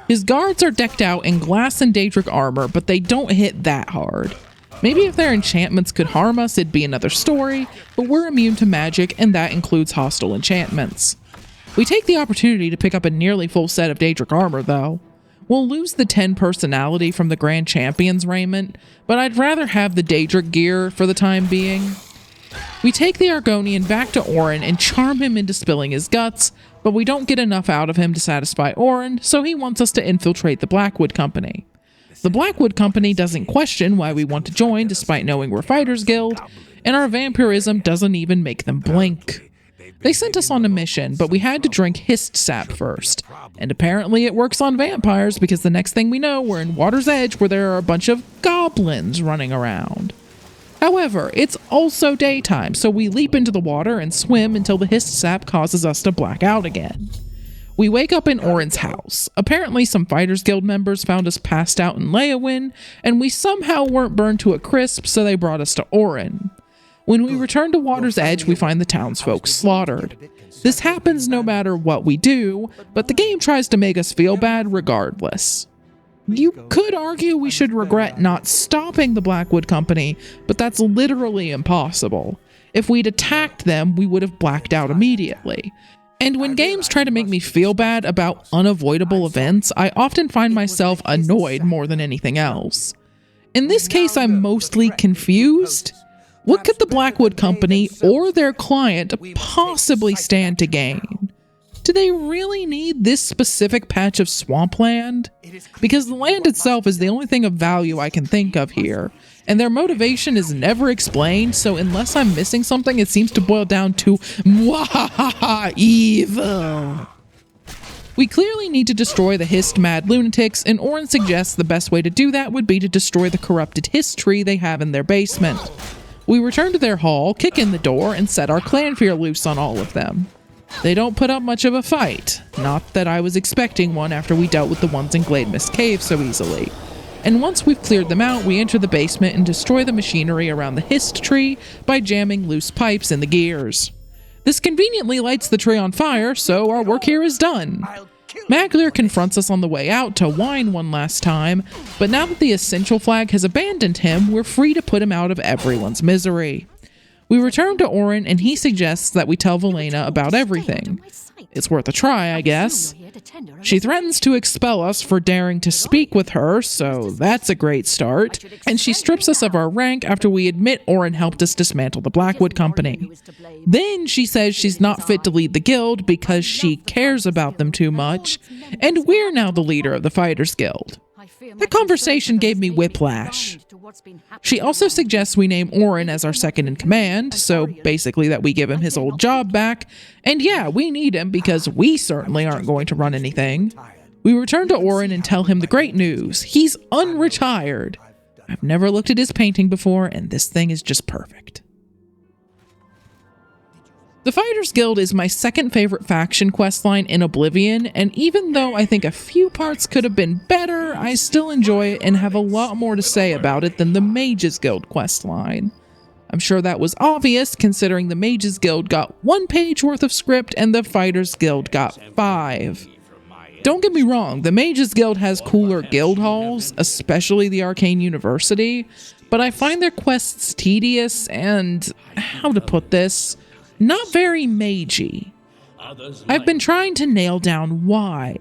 His guards are decked out in glass and Daedric armor, but they don't hit that hard. Maybe if their enchantments could harm us, it'd be another story, but we're immune to magic, and that includes hostile enchantments. We take the opportunity to pick up a nearly full set of Daedric armor, though. We'll lose the 10 personality from the Grand Champion's raiment, but I'd rather have the Daedric gear for the time being. We take the Argonian back to Orin and charm him into spilling his guts, but we don't get enough out of him to satisfy Orin, so he wants us to infiltrate the Blackwood Company. The Blackwood Company doesn't question why we want to join despite knowing we're Fighters Guild, and our vampirism doesn't even make them blink. They sent us on a mission, but we had to drink hist sap first, and apparently it works on vampires because the next thing we know, we're in Water's Edge where there are a bunch of goblins running around. However, it's also daytime, so we leap into the water and swim until the hist sap causes us to black out again. We wake up in Orin's house. Apparently some Fighters Guild members found us passed out in Leyawiin, and we somehow weren't burned to a crisp, so they brought us to Orin. When we return to Water's Edge, we find the townsfolk slaughtered. This happens no matter what we do, but the game tries to make us feel bad regardless. You could argue we should regret not stopping the Blackwood Company, but that's literally impossible. If we'd attacked them, we would have blacked out immediately. And when games try to make me feel bad about unavoidable events, I often find myself annoyed more than anything else. In this case, I'm mostly confused. What could the Blackwood Company or their client possibly stand to gain? Do they really need this specific patch of swampland? Because the land itself is the only thing of value I can think of here, and their motivation is never explained, so unless I'm missing something, it seems to boil down to mwahaha evil. We clearly need to destroy the hist-mad lunatics, and Orin suggests the best way to do that would be to destroy the corrupted hist tree they have in their basement. We return to their hall, kick in the door, and set our clan fear loose on all of them. They don't put up much of a fight, not that I was expecting one after we dealt with the ones in Glademist Cave so easily. And once we've cleared them out, we enter the basement and destroy the machinery around the hist tree by jamming loose pipes in the gears. This conveniently lights the tree on fire, so our work here is done. Maglir confronts us on the way out to whine one last time, but now that the Essential Flag has abandoned him, we're free to put him out of everyone's misery. We return to Orin, and he suggests that we tell Velena about everything. It's worth a try, I guess. She threatens to expel us for daring to speak with her, so that's a great start. And she strips us of our rank after we admit Orin helped us dismantle the Blackwood Company. Then she says she's not fit to lead the guild because she cares about them too much, and we're now the leader of the Fighters Guild. That conversation gave me whiplash. She also suggests we name Orin as our second in command, so basically that we give him his old job back, and yeah, we need him because we certainly aren't going to run anything. We return to Orin and tell him the great news. He's unretired. I've never looked at his painting before, and this thing is just perfect. The Fighters Guild is my second favorite faction questline in Oblivion, and even though I think a few parts could have been better, I still enjoy it and have a lot more to say about it than the Mages Guild questline. I'm sure that was obvious considering the Mages Guild got 1 page worth of script and the Fighters Guild got 5. Don't get me wrong, the Mages Guild has cooler guild halls, especially the Arcane University, but I find their quests tedious and, how to put this, not very magey. I've been trying to nail down why.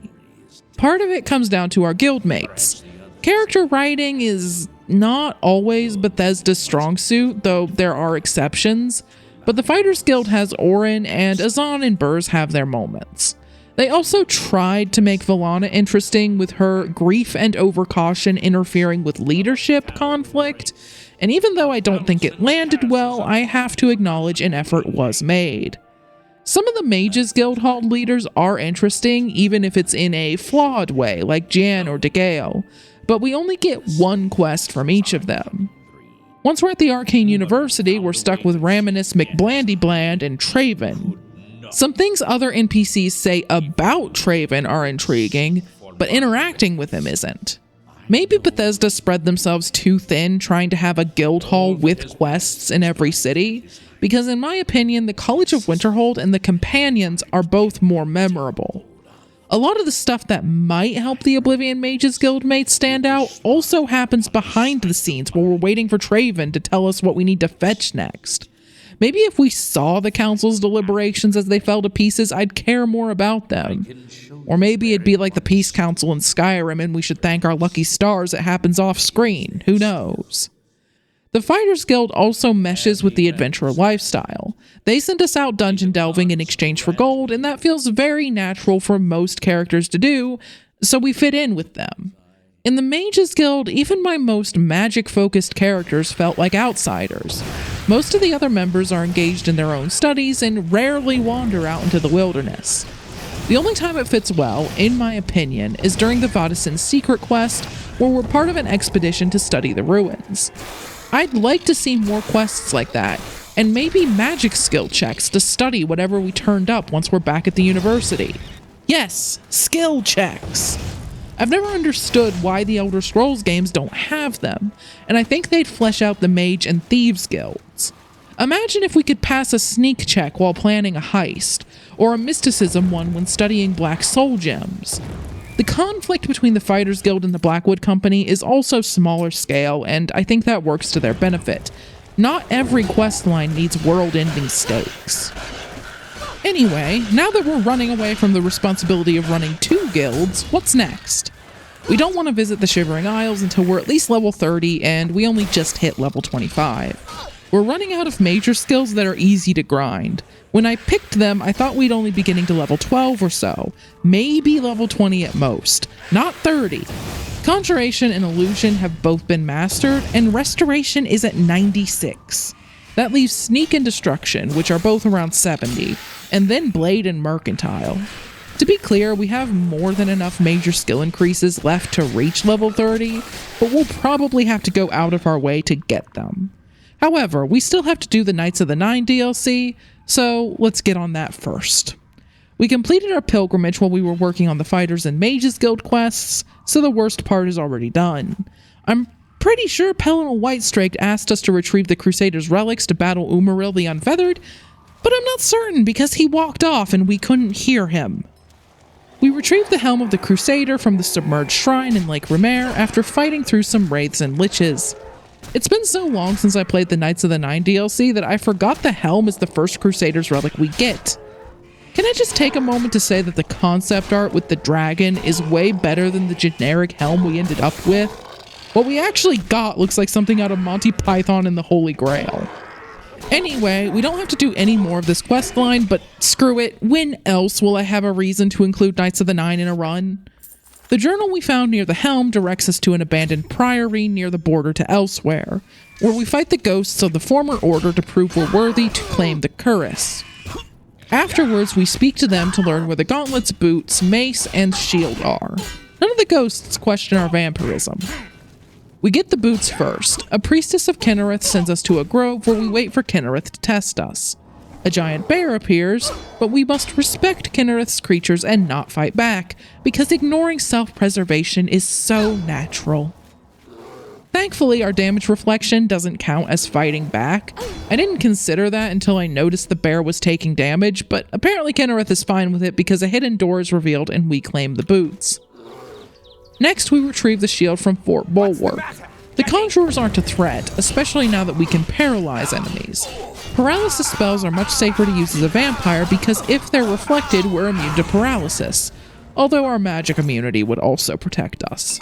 Part of it comes down to our guildmates. Character writing is not always Bethesda's strong suit, though there are exceptions, but the Fighters Guild has Orin, and Azan and Burz have their moments. They also tried to make Velena interesting with her grief and overcaution interfering with leadership conflict, and even though I don't think it landed well, I have to acknowledge an effort was made. Some of the Mages Guild Hall leaders are interesting, even if it's in a flawed way, like Jan or DeGale, but we only get 1 quest from each of them. Once we're at the Arcane University, we're stuck with Raminus McBlandybland and Traven. Some things other NPCs say about Traven are intriguing, but interacting with him isn't. Maybe Bethesda spread themselves too thin trying to have a guild hall with quests in every city, because in my opinion, the College of Winterhold and the Companions are both more memorable. A lot of the stuff that might help the Oblivion Mages Guildmates stand out also happens behind the scenes while we're waiting for Traven to tell us what we need to fetch next. Maybe if we saw the Council's deliberations as they fell to pieces, I'd care more about them. Or maybe it'd be like the Peace Council in Skyrim and we should thank our lucky stars it happens off-screen. Who knows? The Fighters Guild also meshes with the adventurer lifestyle. They send us out dungeon delving in exchange for gold, and that feels very natural for most characters to do, so we fit in with them. In the Mages Guild, even my most magic-focused characters felt like outsiders. Most of the other members are engaged in their own studies and rarely wander out into the wilderness. The only time it fits well, in my opinion, is during the Vodison secret quest, where we're part of an expedition to study the ruins. I'd like to see more quests like that, and maybe magic skill checks to study whatever we turned up once we're back at the university. Yes, skill checks! I've never understood why the Elder Scrolls games don't have them, and I think they'd flesh out the Mage and Thieves guilds. Imagine if we could pass a sneak check while planning a heist, or a mysticism one when studying black soul gems. The conflict between the Fighters Guild and the Blackwood Company is also smaller scale, and I think that works to their benefit. Not every questline needs world-ending stakes. Anyway, now that we're running away from the responsibility of running 2 guilds, what's next? We don't want to visit the Shivering Isles until we're at least level 30, and we only just hit level 25. We're running out of major skills that are easy to grind. When I picked them, I thought we'd only be getting to level 12 or so, maybe level 20 at most, not 30. Conjuration and Illusion have both been mastered, and Restoration is at 96. That leaves Sneak and Destruction, which are both around 70, and then Blade and Mercantile. To be clear, we have more than enough major skill increases left to reach level 30, but we'll probably have to go out of our way to get them. However, we still have to do the Knights of the Nine DLC, so let's get on that first. We completed our pilgrimage while we were working on the Fighters and Mages Guild quests, so the worst part is already done. I'm pretty sure Pellinal Whitestrake asked us to retrieve the Crusaders' relics to battle Umaril the Unfeathered, but I'm not certain because he walked off and we couldn't hear him. We retrieved the helm of the Crusader from the submerged shrine in Lake Remer after fighting through some wraiths and liches. It's been so long since I played the Knights of the Nine DLC that I forgot the helm is the first Crusader's relic we get. Can I just take a moment to say that the concept art with the dragon is way better than the generic helm we ended up with? What we actually got looks like something out of Monty Python and the Holy Grail. Anyway, we don't have to do any more of this quest line, but screw it, when else will I have a reason to include Knights of the Nine in a run? The journal we found near the helm directs us to an abandoned priory near the border to Elsewhere, where we fight the ghosts of the former order to prove we're worthy to claim the cuirass. Afterwards, we speak to them to learn where the gauntlets, boots, mace, and shield are. None of the ghosts question our vampirism. We get the boots first. A priestess of Kinnereth sends us to a grove where we wait for Kinnereth to test us. A giant bear appears, but we must respect Kinnereth's creatures and not fight back, because ignoring self-preservation is so natural. Thankfully, our damage reflection doesn't count as fighting back. I didn't consider that until I noticed the bear was taking damage, but apparently Kinnereth is fine with it because a hidden door is revealed and we claim the boots. Next, we retrieve the shield from Fort Bulwark. The conjurers aren't a threat, especially now that we can paralyze enemies. Paralysis spells are much safer to use as a vampire because if they're reflected, we're immune to paralysis, although our magic immunity would also protect us.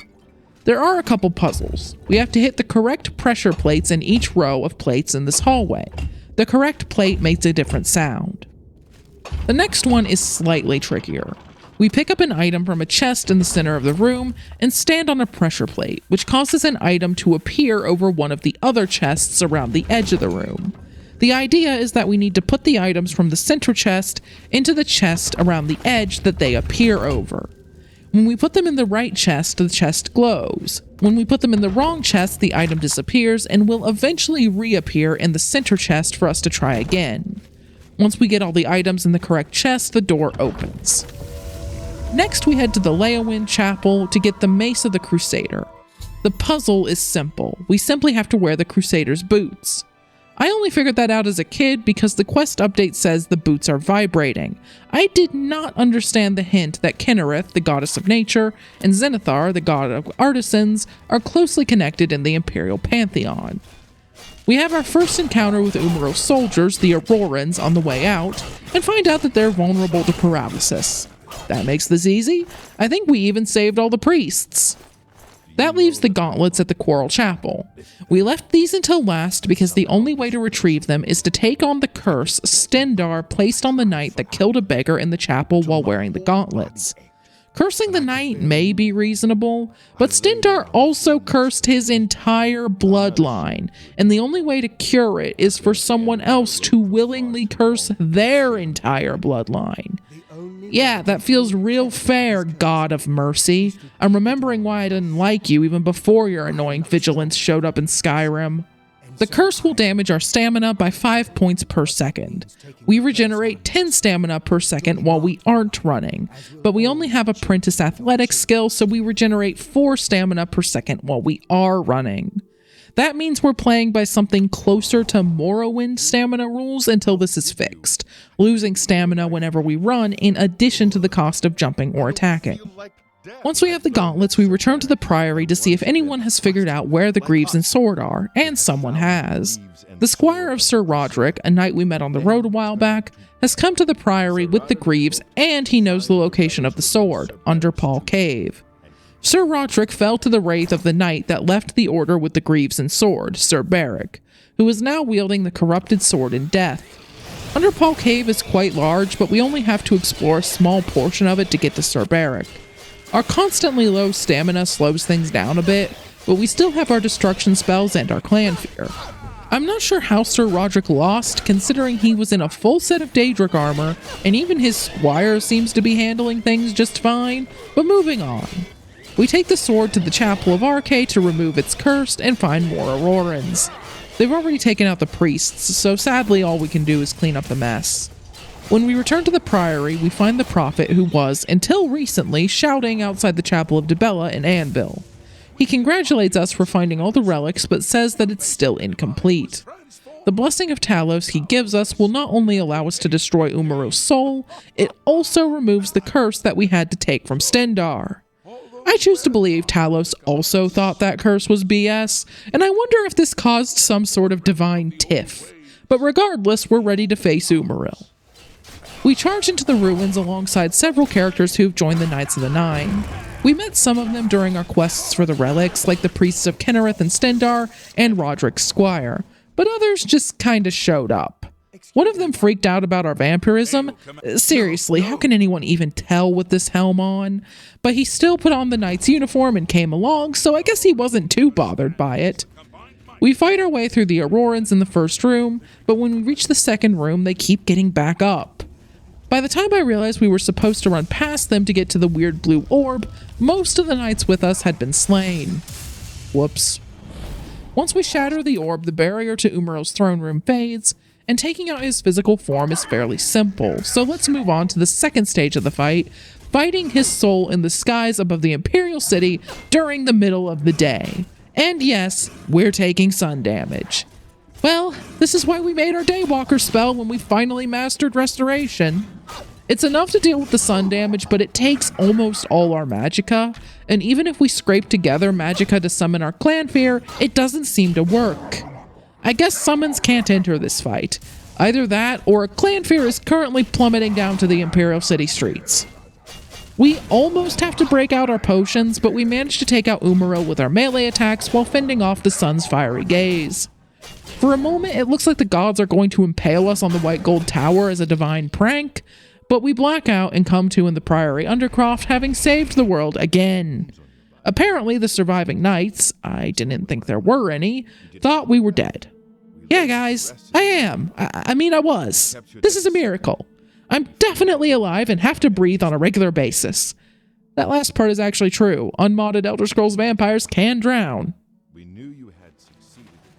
There are a couple puzzles. We have to hit the correct pressure plates in each row of plates in this hallway. The correct plate makes a different sound. The next one is slightly trickier. We pick up an item from a chest in the center of the room and stand on a pressure plate, which causes an item to appear over one of the other chests around the edge of the room. The idea is that we need to put the items from the center chest into the chest around the edge that they appear over. When we put them in the right chest, the chest glows. When we put them in the wrong chest, the item disappears and will eventually reappear in the center chest for us to try again. Once we get all the items in the correct chest, the door opens. Next, we head to the Leyawind Chapel to get the Mace of the Crusader. The puzzle is simple. We simply have to wear the Crusader's boots. I only figured that out as a kid because the quest update says the boots are vibrating. I did not understand the hint that Kinnereth, the goddess of nature, and Zenithar, the god of artisans, are closely connected in the Imperial Pantheon. We have our first encounter with Umaro's soldiers, the Aurorans, on the way out, and find out that they're vulnerable to paralysis. That makes this easy. I think we even saved all the priests. That leaves the gauntlets at the Quarrel Chapel. We left these until last because the only way to retrieve them is to take on the curse Stendarr placed on the knight that killed a beggar in the chapel while wearing the gauntlets. Cursing the knight may be reasonable, but Stendarr also cursed his entire bloodline, and the only way to cure it is for someone else to willingly curse their entire bloodline. Yeah, that feels real fair, God of Mercy. I'm remembering why I didn't like you even before your annoying vigilance showed up in Skyrim. The curse will damage our stamina by 5 points per second. We regenerate 10 stamina per second while we aren't running, but we only have Apprentice Athletics skill, so we regenerate 4 stamina per second while we are running. That means we're playing by something closer to Morrowind stamina rules until this is fixed, losing stamina whenever we run in addition to the cost of jumping or attacking. Once we have the gauntlets, we return to the Priory to see if anyone has figured out where the greaves and sword are, and someone has. The squire of Sir Roderick, a knight we met on the road a while back, has come to the Priory with the greaves, and he knows the location of the sword, under Paul Cave. Sir Roderick fell to the wraith of the knight that left the order with the greaves and sword, Sir Beric, who is now wielding the corrupted sword in death. Under Paul Cave is quite large, but we only have to explore a small portion of it to get to Sir Beric. Our constantly low stamina slows things down a bit, but we still have our destruction spells and our clan fear. I'm not sure how Sir Roderick lost, considering he was in a full set of Daedric armor, and even his squire seems to be handling things just fine, but moving on. We take the sword to the Chapel of Arche to remove its curse and find more Aurorans. They've already taken out the priests, so sadly all we can do is clean up the mess. When we return to the Priory, we find the prophet who was, until recently, shouting outside the Chapel of Dibella in Anvil. He congratulates us for finding all the relics, but says that it's still incomplete. The blessing of Talos he gives us will not only allow us to destroy Umaro's soul, it also removes the curse that we had to take from Stendarr. I choose to believe Talos also thought that curse was BS, and I wonder if this caused some sort of divine tiff. But regardless, we're ready to face Umaril. We charge into the ruins alongside several characters who've joined the Knights of the Nine. We met some of them during our quests for the relics, like the priests of Kennereth and Stendar and Roderick's Squire, but others just kinda showed up. One of them freaked out about our vampirism. Seriously, how can anyone even tell with this helm on? But he still put on the knight's uniform and came along, so I guess he wasn't too bothered by it. We fight our way through the Aurorans in the first room, but when we reach the second room, they keep getting back up. By the time I realized we were supposed to run past them to get to the weird blue orb, most of the knights with us had been slain. Whoops. Once we shatter the orb, the barrier to Umaril's throne room fades, and taking out his physical form is fairly simple, so let's move on to the second stage of the fight, fighting his soul in the skies above the Imperial City during the middle of the day. And yes, we're taking sun damage. Well, this is why we made our Daywalker spell when we finally mastered Restoration. It's enough to deal with the sun damage, but it takes almost all our magicka, and even if we scrape together magicka to summon our Clanfear, it doesn't seem to work. I guess summons can't enter this fight. Either that, or a Clanfear is currently plummeting down to the Imperial City streets. We almost have to break out our potions, but we manage to take out Umaril with our melee attacks while fending off the sun's fiery gaze. For a moment, it looks like the gods are going to impale us on the White Gold Tower as a divine prank, but we black out and come to in the Priory Undercroft, having saved the world again. Apparently, the surviving knights, I didn't think there were any, thought we were dead. Yeah, guys, I am. I mean, I was. This is a miracle. I'm definitely alive and have to breathe on a regular basis. That last part is actually true. Unmodded Elder Scrolls vampires can drown.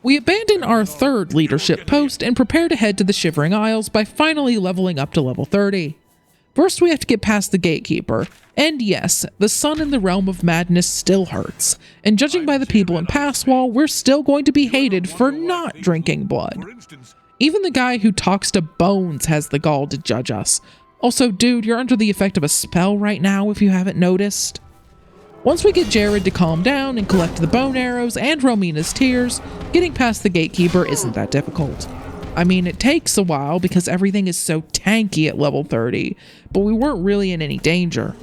We abandon our third leadership post and prepare to head to the Shivering Isles by finally leveling up to level 30. First, we have to get past the Gatekeeper, and yes, the sun in the Realm of Madness still hurts, and judging by the people in Passwall, we're still going to be hated for not drinking blood. Even the guy who talks to bones has the gall to judge us. Also, dude, you're under the effect of a spell right now if you haven't noticed. Once we get Jared to calm down and collect the bone arrows and Romina's tears, getting past the Gatekeeper isn't that difficult. I mean, it takes a while because everything is so tanky at level 30, but we weren't really in any danger.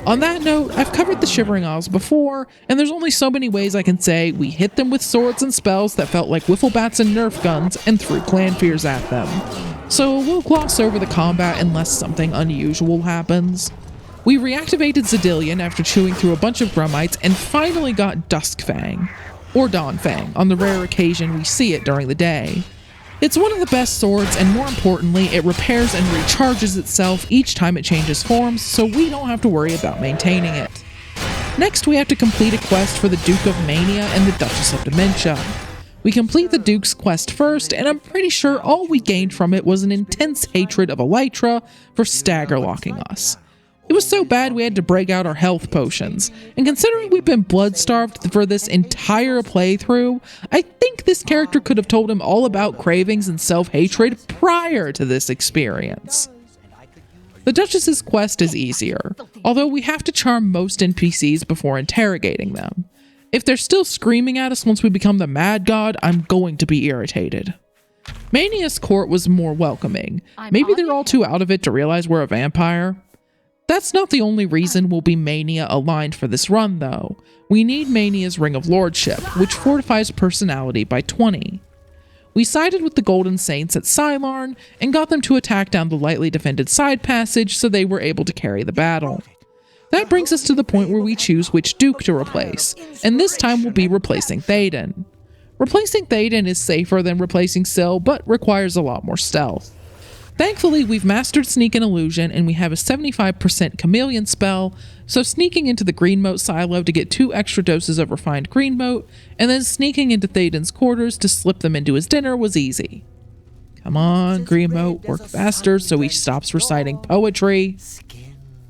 On that note, I've covered the Shivering Isles before, and there's only so many ways I can say we hit them with swords and spells that felt like wiffle bats and nerf guns and threw Clanfears at them. So we'll gloss over the combat unless something unusual happens. We reactivated Zedillion after chewing through a bunch of Grummites and finally got Duskfang, or Dawnfang, on the rare occasion we see it during the day. It's one of the best swords, and more importantly, it repairs and recharges itself each time it changes forms, so we don't have to worry about maintaining it. Next, we have to complete a quest for the Duke of Mania and the Duchess of Dementia. We complete the Duke's quest first, and I'm pretty sure all we gained from it was an intense hatred of Elytra for stagger-locking us. It was so bad we had to break out our health potions, and considering we've been blood-starved for this entire playthrough, I think this character could have told him all about cravings and self-hatred prior to this experience. The Duchess's quest is easier, although we have to charm most NPCs before interrogating them. If they're still screaming at us once we become the Mad God, I'm going to be irritated. Mania's court was more welcoming. Maybe they're all too out of it to realize we're a vampire. That's not the only reason we'll be Mania aligned for this run, though. We need Mania's Ring of Lordship, which fortifies personality by 20. We sided with the Golden Saints at Sylarn and got them to attack down the lightly defended side passage so they were able to carry the battle. That brings us to the point where we choose which Duke to replace, and this time we'll be replacing Théoden. Replacing Théoden is safer than replacing Syl, but requires a lot more stealth. Thankfully, we've mastered Sneak and Illusion, and we have a 75% Chameleon spell, so sneaking into the Greenmote silo to get 2 extra doses of refined Greenmote, and then sneaking into Théoden's quarters to slip them into his dinner was easy. Come on, Greenmote, work faster so he stops reciting poetry.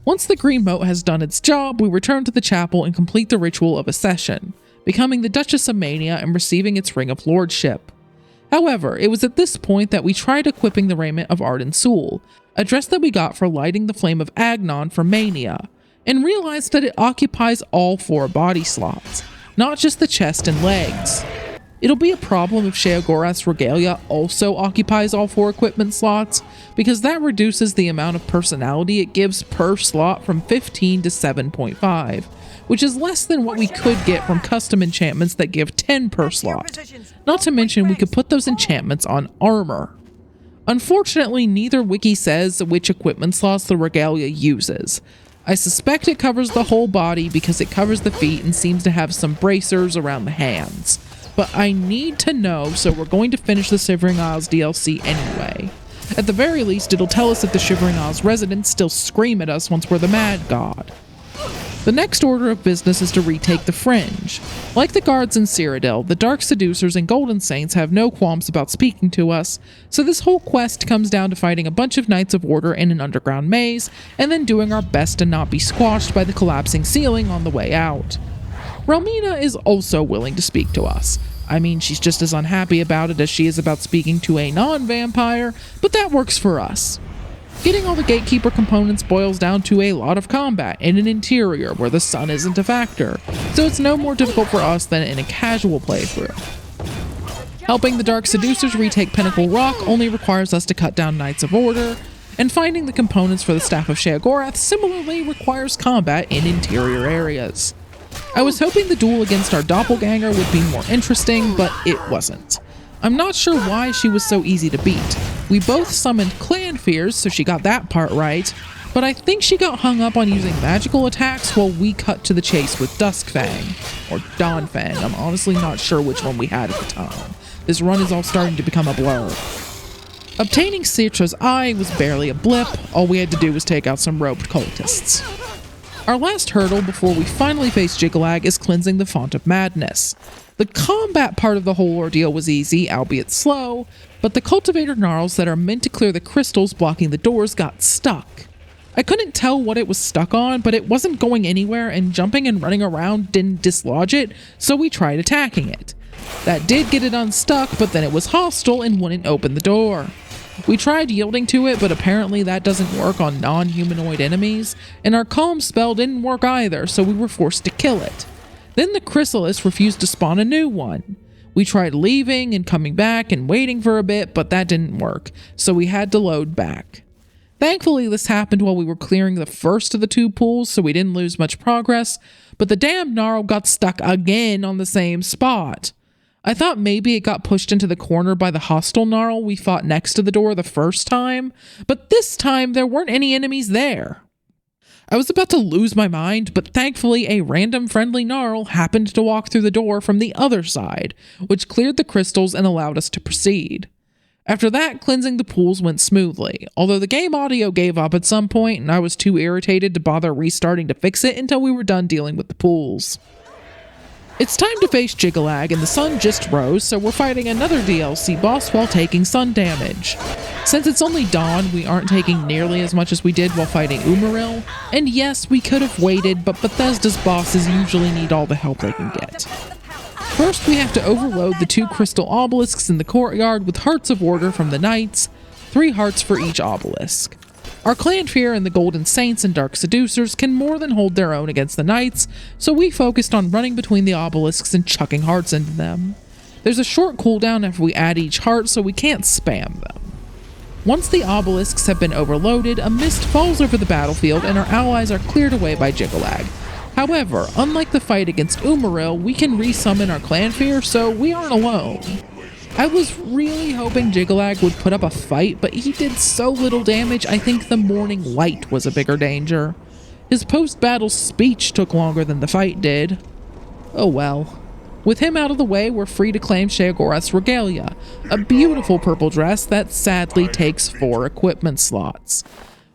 Once the Greenmote has done its job, we return to the chapel and complete the ritual of accession, becoming the Duchess of Mania and receiving its Ring of Lordship. However, it was at this point that we tried equipping the raiment of Arden Sul, a dress that we got for lighting the flame of Agnon for Mania. and realized that it occupies all 4 body slots, not just the chest and legs. It'll be a problem if Sheogorath's regalia also occupies all 4 equipment slots, because that reduces the amount of personality it gives per slot from 15 to 7.5, which is less than what we could get from custom enchantments that give 10 per slot. Not to mention we could put those enchantments on armor. Unfortunately, neither wiki says which equipment slots the regalia uses. I suspect it covers the whole body because it covers the feet and seems to have some bracers around the hands. But I need to know, so we're going to finish the Shivering Isles DLC anyway. At the very least, it'll tell us if the Shivering Isles residents still scream at us once we're the Mad God. The next order of business is to retake the Fringe. Like the guards in Cyrodiil, the Dark Seducers and Golden Saints have no qualms about speaking to us, so this whole quest comes down to fighting a bunch of Knights of Order in an underground maze, and then doing our best to not be squashed by the collapsing ceiling on the way out. Relmina is also willing to speak to us. I mean, she's just as unhappy about it as she is about speaking to a non-vampire, but that works for us. Getting all the Gatekeeper components boils down to a lot of combat in an interior where the sun isn't a factor, so it's no more difficult for us than in a casual playthrough. Helping the Dark Seducers retake Pinnacle Rock only requires us to cut down Knights of Order, and finding the components for the Staff of Sheogorath similarly requires combat in interior areas. I was hoping the duel against our doppelganger would be more interesting, but it wasn't. I'm not sure why she was so easy to beat. We both summoned clan fears, so she got that part right, but I think she got hung up on using magical attacks while we cut to the chase with Duskfang, or Dawnfang. I'm honestly not sure which one we had at the time. This run is all starting to become a blur. Obtaining Citra's Eye was barely a blip. All we had to do was take out some roped cultists. Our last hurdle before we finally face Jiggalag is cleansing the Font of Madness. The combat part of the whole ordeal was easy, albeit slow, but the cultivator gnarls that are meant to clear the crystals blocking the doors got stuck. I couldn't tell what it was stuck on, but it wasn't going anywhere, and jumping and running around didn't dislodge it, so we tried attacking it. That did get it unstuck, but then it was hostile and wouldn't open the door. We tried yielding to it, but apparently that doesn't work on non-humanoid enemies, and our calm spell didn't work either, so we were forced to kill it. Then the chrysalis refused to spawn a new one. We tried leaving and coming back and waiting for a bit, but that didn't work, so we had to load back. Thankfully, this happened while we were clearing the first of the 2 pools, so we didn't lose much progress, but the damn gnarl got stuck again on the same spot. I thought maybe it got pushed into the corner by the hostile gnarl we fought next to the door the first time, but this time there weren't any enemies there. I was about to lose my mind, but thankfully a random friendly gnarl happened to walk through the door from the other side, which cleared the crystals and allowed us to proceed. After that, cleansing the pools went smoothly, although the game audio gave up at some point and I was too irritated to bother restarting to fix it until we were done dealing with the pools. It's time to face Jiggalag, and the sun just rose, so we're fighting another DLC boss while taking sun damage. Since it's only dawn, we aren't taking nearly as much as we did while fighting Umaril, and yes, we could have waited, but Bethesda's bosses usually need all the help they can get. First, we have to overload the 2 crystal obelisks in the courtyard with Hearts of Order from the Knights, 3 hearts for each obelisk. Our clan fear and the Golden Saints and Dark Seducers can more than hold their own against the Knights, so we focused on running between the obelisks and chucking hearts into them. There's a short cooldown after we add each heart, so we can't spam them. Once the obelisks have been overloaded, a mist falls over the battlefield and our allies are cleared away by Jiggalag. However, unlike the fight against Umaril, we can resummon our clan fear, so we aren't alone. I was really hoping Jiggalag would put up a fight, but he did so little damage I think the morning light was a bigger danger. His post-battle speech took longer than the fight did. Oh well. With him out of the way, we're free to claim Sheogorath's regalia, a beautiful purple dress that sadly takes 4 equipment slots.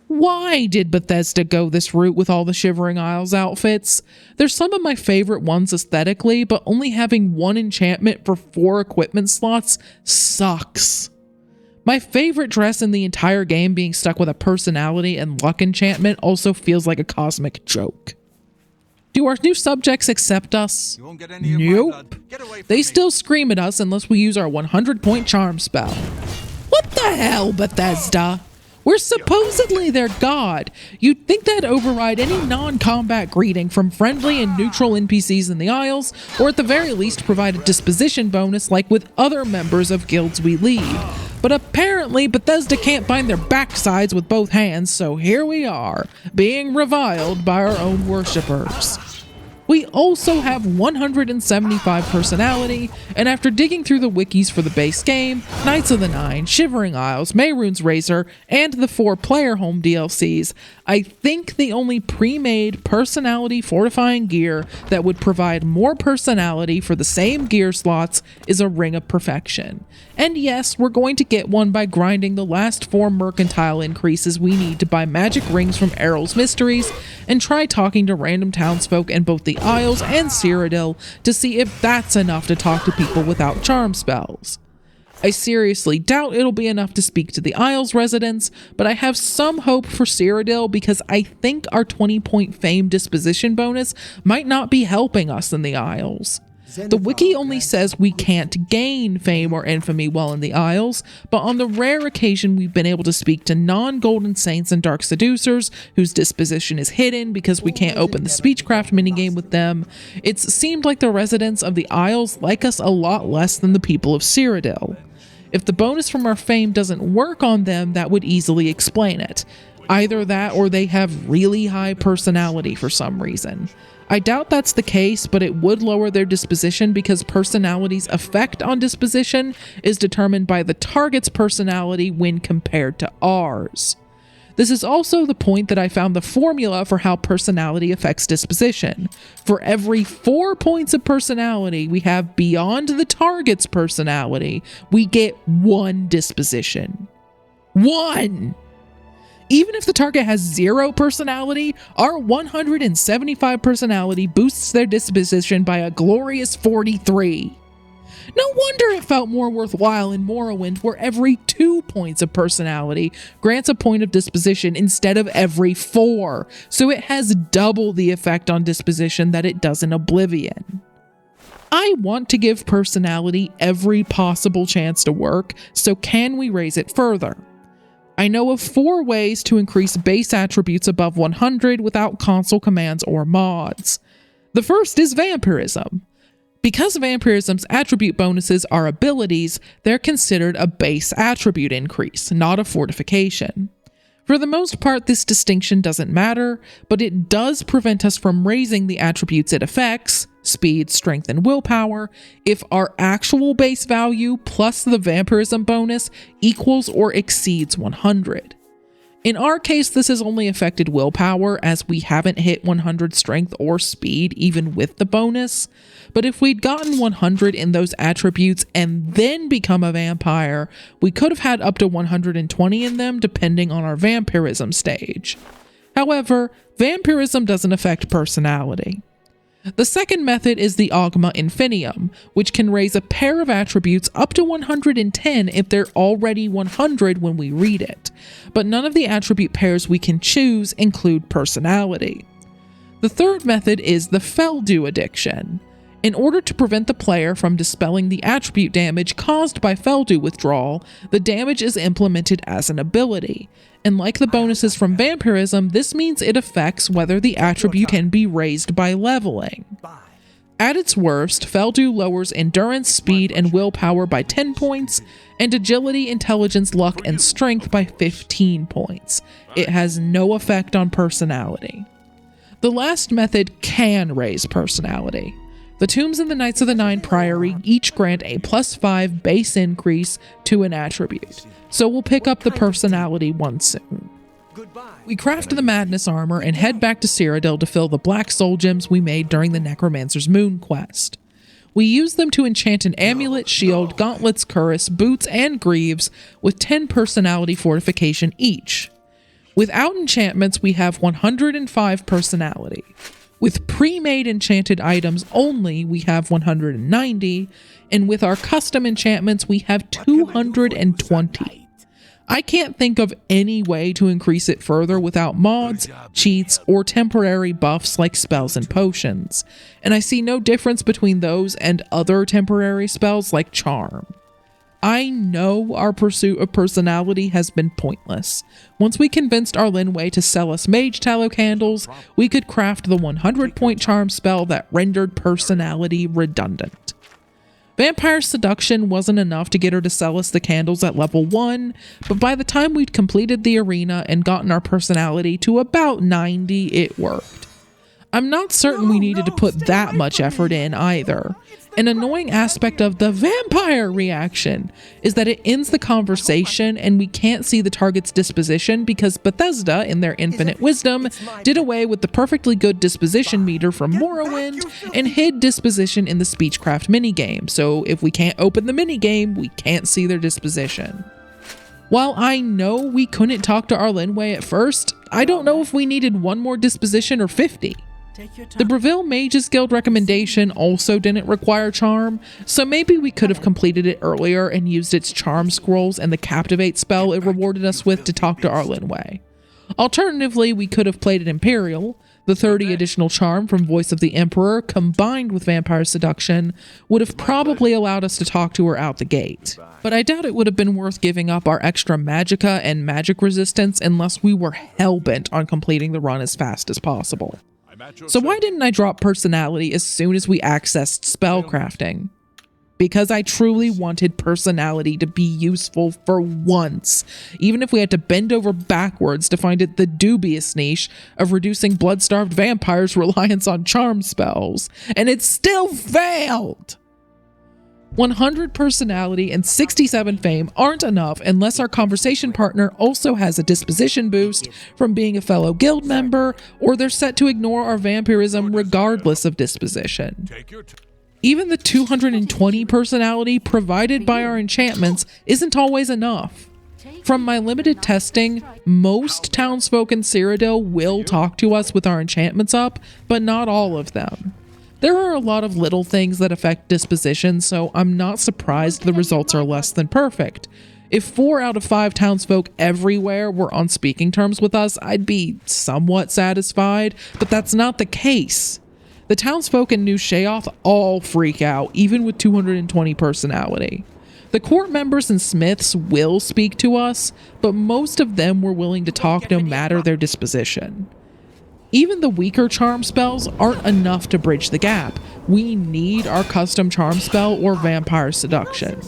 Why did Bethesda go this route with all the Shivering Isles outfits? They're some of my favorite ones aesthetically, but only having 1 enchantment for 4 equipment slots sucks. My favorite dress in the entire game being stuck with a personality and luck enchantment also feels like a cosmic joke. Do our new subjects accept us? Nope. They still scream at us unless we use our 100-point charm spell. What the hell, Bethesda? We're supposedly their god. You'd think that'd override any non-combat greeting from friendly and neutral NPCs in the Isles, or at the very least provide a disposition bonus like with other members of guilds we lead. But apparently Bethesda can't find their backsides with both hands, so here we are, being reviled by our own worshippers. We also have 175 personality, and after digging through the wikis for the base game, Knights of the Nine, Shivering Isles, Mehrunes Razor, and the 4 player home DLCs, I think the only pre-made personality fortifying gear that would provide more personality for the same gear slots is a Ring of Perfection. And yes, we're going to get one by grinding the last 4 mercantile increases we need to buy magic rings from Errol's Mysteries, and try talking to random townsfolk in both the Isles and Cyrodiil to see if that's enough to talk to people without charm spells. I seriously doubt it'll be enough to speak to the Isles residents, but I have some hope for Cyrodiil because I think our 20-point fame disposition bonus might not be helping us in the Isles. The wiki only says we can't gain fame or infamy while in the Isles, but on the rare occasion we've been able to speak to non-golden saints and dark seducers whose disposition is hidden because we can't open the speechcraft minigame with them, it's seemed like the residents of the Isles like us a lot less than the people of Cyrodiil. If the bonus from our fame doesn't work on them, that would easily explain it. Either that or they have really high personality for some reason. I doubt that's the case, but it would lower their disposition because personality's effect on disposition is determined by the target's personality when compared to ours. This is also the point that I found the formula for how personality affects disposition. For every 4 points of personality we have beyond the target's personality, we get 1 disposition. 1! Even if the target has 0 personality, our 175 personality boosts their disposition by a glorious 43. No wonder it felt more worthwhile in Morrowind, where every 2 points of personality grants a point of disposition instead of every 4, so it has double the effect on disposition that it does in Oblivion. I want to give personality every possible chance to work, so can we raise it further? I know of 4 ways to increase base attributes above 100 without console commands or mods. The first is Vampirism. Because Vampirism's attribute bonuses are abilities, they're considered a base attribute increase, not a fortification. For the most part, this distinction doesn't matter, but it does prevent us from raising the attributes it affects, speed, strength, and willpower, if our actual base value plus the Vampirism bonus equals or exceeds 100. In our case, this has only affected willpower, as we haven't hit 100 strength or speed even with the bonus, but if we'd gotten 100 in those attributes and then become a vampire, we could have had up to 120 in them depending on our vampirism stage. However, vampirism doesn't affect personality. The second method is the Augma Infinium, which can raise a pair of attributes up to 110 if they're already 100 when we read it, but none of the attribute pairs we can choose include personality. The third method is the Feldew addiction. In order to prevent the player from dispelling the attribute damage caused by Feldew withdrawal, the damage is implemented as an ability, and like the bonuses from Vampirism, this means it affects whether the attribute can be raised by leveling. At its worst, Feldew lowers endurance, speed, and willpower by 10 points, and agility, intelligence, luck, and strength by 15 points. It has no effect on personality. The last method can raise personality. The tombs in the Knights of the Nine Priory each grant a +5 base increase to an attribute, so we'll pick up the personality one soon. We craft the Madness Armor and head back to Cyrodiil to fill the Black Soul Gems we made during the Necromancer's Moon quest. We use them to enchant an amulet, shield, gauntlets, cuirass, boots, and greaves with 10 personality fortification each. Without enchantments, we have 105 personality. With pre-made enchanted items only, we have 190, and with our custom enchantments, we have 220. I can't think of any way to increase it further without mods, cheats, or temporary buffs like spells and potions, and I see no difference between those and other temporary spells like Charm. I know our pursuit of personality has been pointless. Once we convinced our Linway to sell us mage tallow candles, we could craft the 100-point charm spell that rendered personality redundant. Vampire Seduction wasn't enough to get her to sell us the candles at level 1, but by the time we'd completed the arena and gotten our personality to about 90, it worked. I'm not certain we needed to put that much effort in either. An annoying aspect of the vampire reaction is that it ends the conversation and we can't see the target's disposition because Bethesda, in their infinite wisdom, did away with the perfectly good disposition meter from Morrowind and hid disposition in the Speechcraft minigame, so if we can't open the minigame, we can't see their disposition. While I know we couldn't talk to our Linway at first, I don't know if we needed one more disposition or 50. The Breville Mages Guild recommendation also didn't require charm, so maybe we could have completed it earlier and used its charm scrolls and the captivate spell it rewarded us with to talk to our Linway. Alternatively, we could have played it Imperial. The 30 additional charm from Voice of the Emperor, combined with Vampire Seduction, would have probably allowed us to talk to her out the gate. But I doubt it would have been worth giving up our extra magicka and magic resistance unless we were hellbent on completing the run as fast as possible. So why didn't I drop personality as soon as we accessed spellcrafting? Because I truly wanted personality to be useful for once, even if we had to bend over backwards to find it the dubious niche of reducing blood-starved vampires' reliance on charm spells, and it still failed! 100 personality and 67 fame aren't enough unless our conversation partner also has a disposition boost from being a fellow guild member, or they're set to ignore our vampirism regardless of disposition. Even the 220 personality provided by our enchantments isn't always enough. From my limited testing, most townsfolk in Cyrodiil will talk to us with our enchantments up, but not all of them. There are a lot of little things that affect disposition, so I'm not surprised the results are less than perfect. If 4 out of 5 townsfolk everywhere were on speaking terms with us, I'd be somewhat satisfied, but that's not the case. The townsfolk in New Sheoth all freak out, even with 220 personality. The court members and smiths will speak to us, but most of them were willing to talk no matter their disposition. Even the weaker charm spells aren't enough to bridge the gap. We need our custom charm spell or vampire seduction.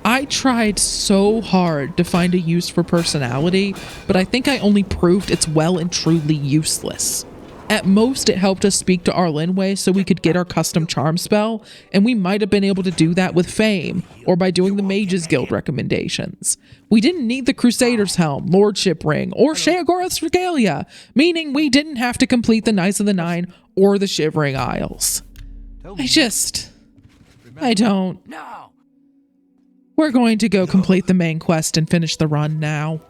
I tried so hard to find a use for personality, but I think I only proved it's well and truly useless. At most, it helped us speak to our Linway so we could get our custom charm spell, and we might have been able to do that with fame, or by doing the Mages Guild recommendations. We didn't need the Crusader's Helm, Lordship Ring, or Sheogorath's Regalia, meaning we didn't have to complete the Knights of the Nine or the Shivering Isles. I don't. We're going to go complete the main quest and finish the run now.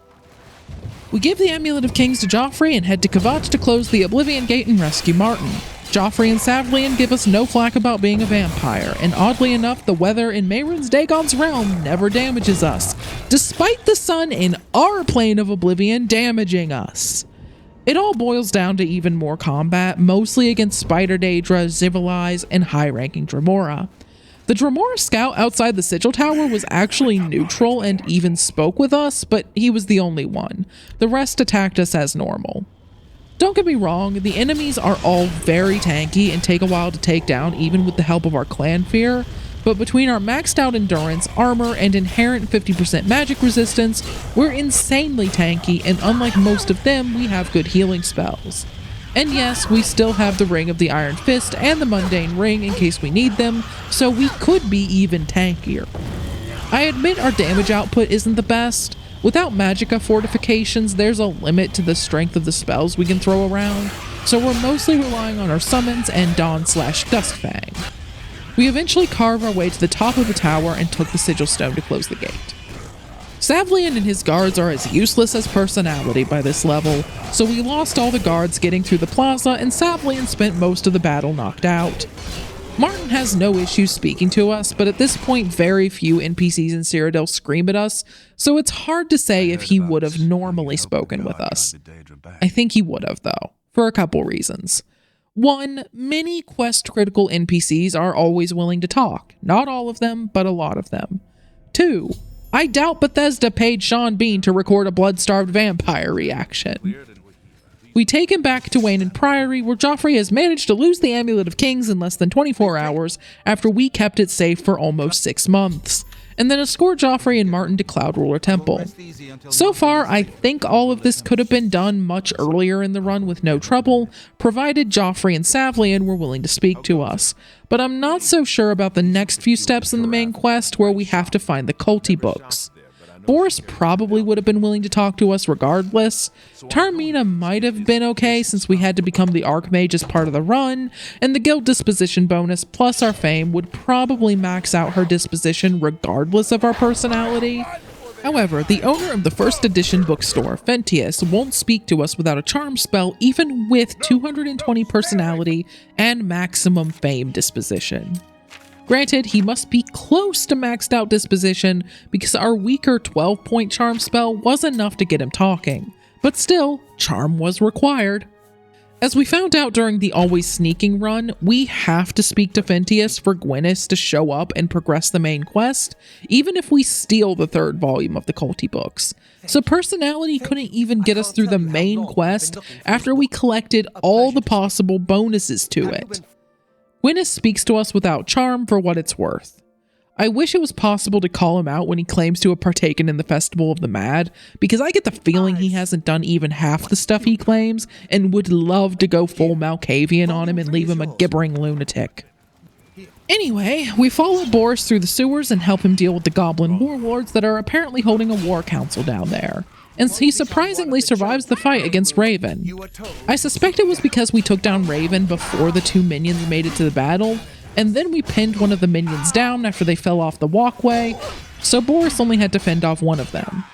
We give the Amulet of Kings to Joffrey and head to Kvatch to close the Oblivion Gate and rescue Martin. Joffrey and Savlian give us no flack about being a vampire, and oddly enough, the weather in Mehrunes Dagon's realm never damages us, despite the sun in our plane of Oblivion damaging us. It all boils down to even more combat, mostly against Spider Daedra, Zivilize, and high-ranking Dremora. The Dremora scout outside the Sigil Tower was actually neutral and even spoke with us, but he was the only one. The rest attacked us as normal. Don't get me wrong, the enemies are all very tanky and take a while to take down even with the help of our clan fear, but between our maxed out endurance, armor, and inherent 50% magic resistance, we're insanely tanky, and unlike most of them, we have good healing spells. And yes, we still have the Ring of the Iron Fist and the Mundane Ring in case we need them, so we could be even tankier. I admit our damage output isn't the best. Without magicka fortifications, there's a limit to the strength of the spells we can throw around, so we're mostly relying on our summons and Dawn/Duskfang. We eventually carve our way to the top of the tower and took the Sigil Stone to close the gate. Savlian and his guards are as useless as personality by this level, so we lost all the guards getting through the plaza and Savlian spent most of the battle knocked out. Martin has no issue speaking to us, but at this point very few NPCs in Cyrodiil scream at us, so it's hard to say if he would have normally spoken with us. I think he would have, though, for a couple reasons. One, many quest-critical NPCs are always willing to talk. Not all of them, but a lot of them. 2. I doubt Bethesda paid Sean Bean to record a blood-starved vampire reaction. We take him back to Wayne and Priory, where Joffrey has managed to lose the Amulet of Kings in less than 24 hours after we kept it safe for almost 6 months, and then escort Joffrey and Martin to Cloud Ruler Temple. So far, I think all of this could have been done much earlier in the run with no trouble, provided Joffrey and Savlian were willing to speak to us, but I'm not so sure about the next few steps in the main quest where we have to find the culty books. Boris probably would have been willing to talk to us regardless. Tarmina might have been okay since we had to become the Archmage as part of the run, and the guild disposition bonus plus our fame would probably max out her disposition regardless of our personality. However, the owner of the first edition bookstore, Fentius, won't speak to us without a charm spell even with 220 personality and maximum fame disposition. Granted, he must be close to maxed out disposition because our weaker 12-point charm spell was enough to get him talking, but still, charm was required. As we found out during the always sneaking run, we have to speak to Fentius for Gwyneth to show up and progress the main quest, even if we steal the 3rd volume of the culty books. So personality couldn't even get us through the main quest after we collected all the possible bonuses to it. Gwyneth speaks to us without charm for what it's worth. I wish it was possible to call him out when he claims to have partaken in the Festival of the Mad, because I get the feeling he hasn't done even half the stuff he claims, and would love to go full Malkavian on him and leave him a gibbering lunatic. Anyway, we follow Boris through the sewers and help him deal with the goblin warlords that are apparently holding a war council down there, and he surprisingly survives the fight against Raven. I suspect it was because we took down Raven before the 2 minions made it to the battle, and then we pinned one of the minions down after they fell off the walkway, so Boris only had to fend off one of them.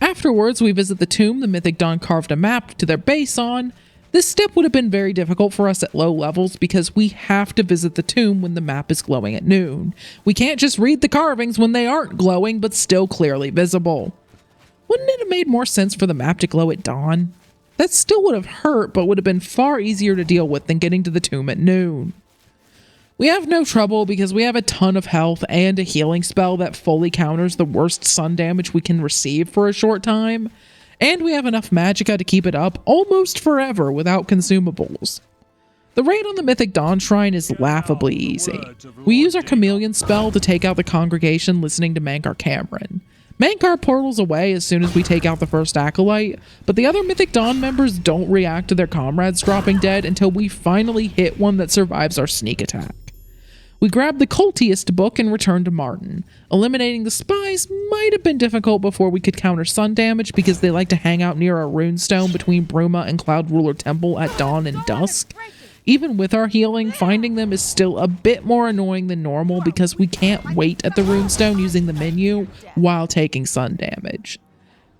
Afterwards, we visit the tomb the Mythic Dawn carved a map to their base on. This step would have been very difficult for us at low levels because we have to visit the tomb when the map is glowing at noon. We can't just read the carvings when they aren't glowing but still clearly visible. Wouldn't it have made more sense for the map to glow at dawn? That still would have hurt, but would have been far easier to deal with than getting to the tomb at noon. We have no trouble because we have a ton of health and a healing spell that fully counters the worst sun damage we can receive for a short time, and we have enough magicka to keep it up almost forever without consumables. The raid on the Mythic Dawn Shrine is laughably easy. We use our Chameleon spell to take out the congregation listening to Mankar Cameron. Mankar portals away as soon as we take out the first acolyte, but the other Mythic Dawn members don't react to their comrades dropping dead until we finally hit one that survives our sneak attack. We grab the cultiest book and return to Martin. Eliminating the spies might have been difficult before we could counter sun damage because they like to hang out near a runestone between Bruma and Cloud Ruler Temple at dawn and dusk. Even with our healing, finding them is still a bit more annoying than normal because we can't wait at the runestone using the menu while taking sun damage.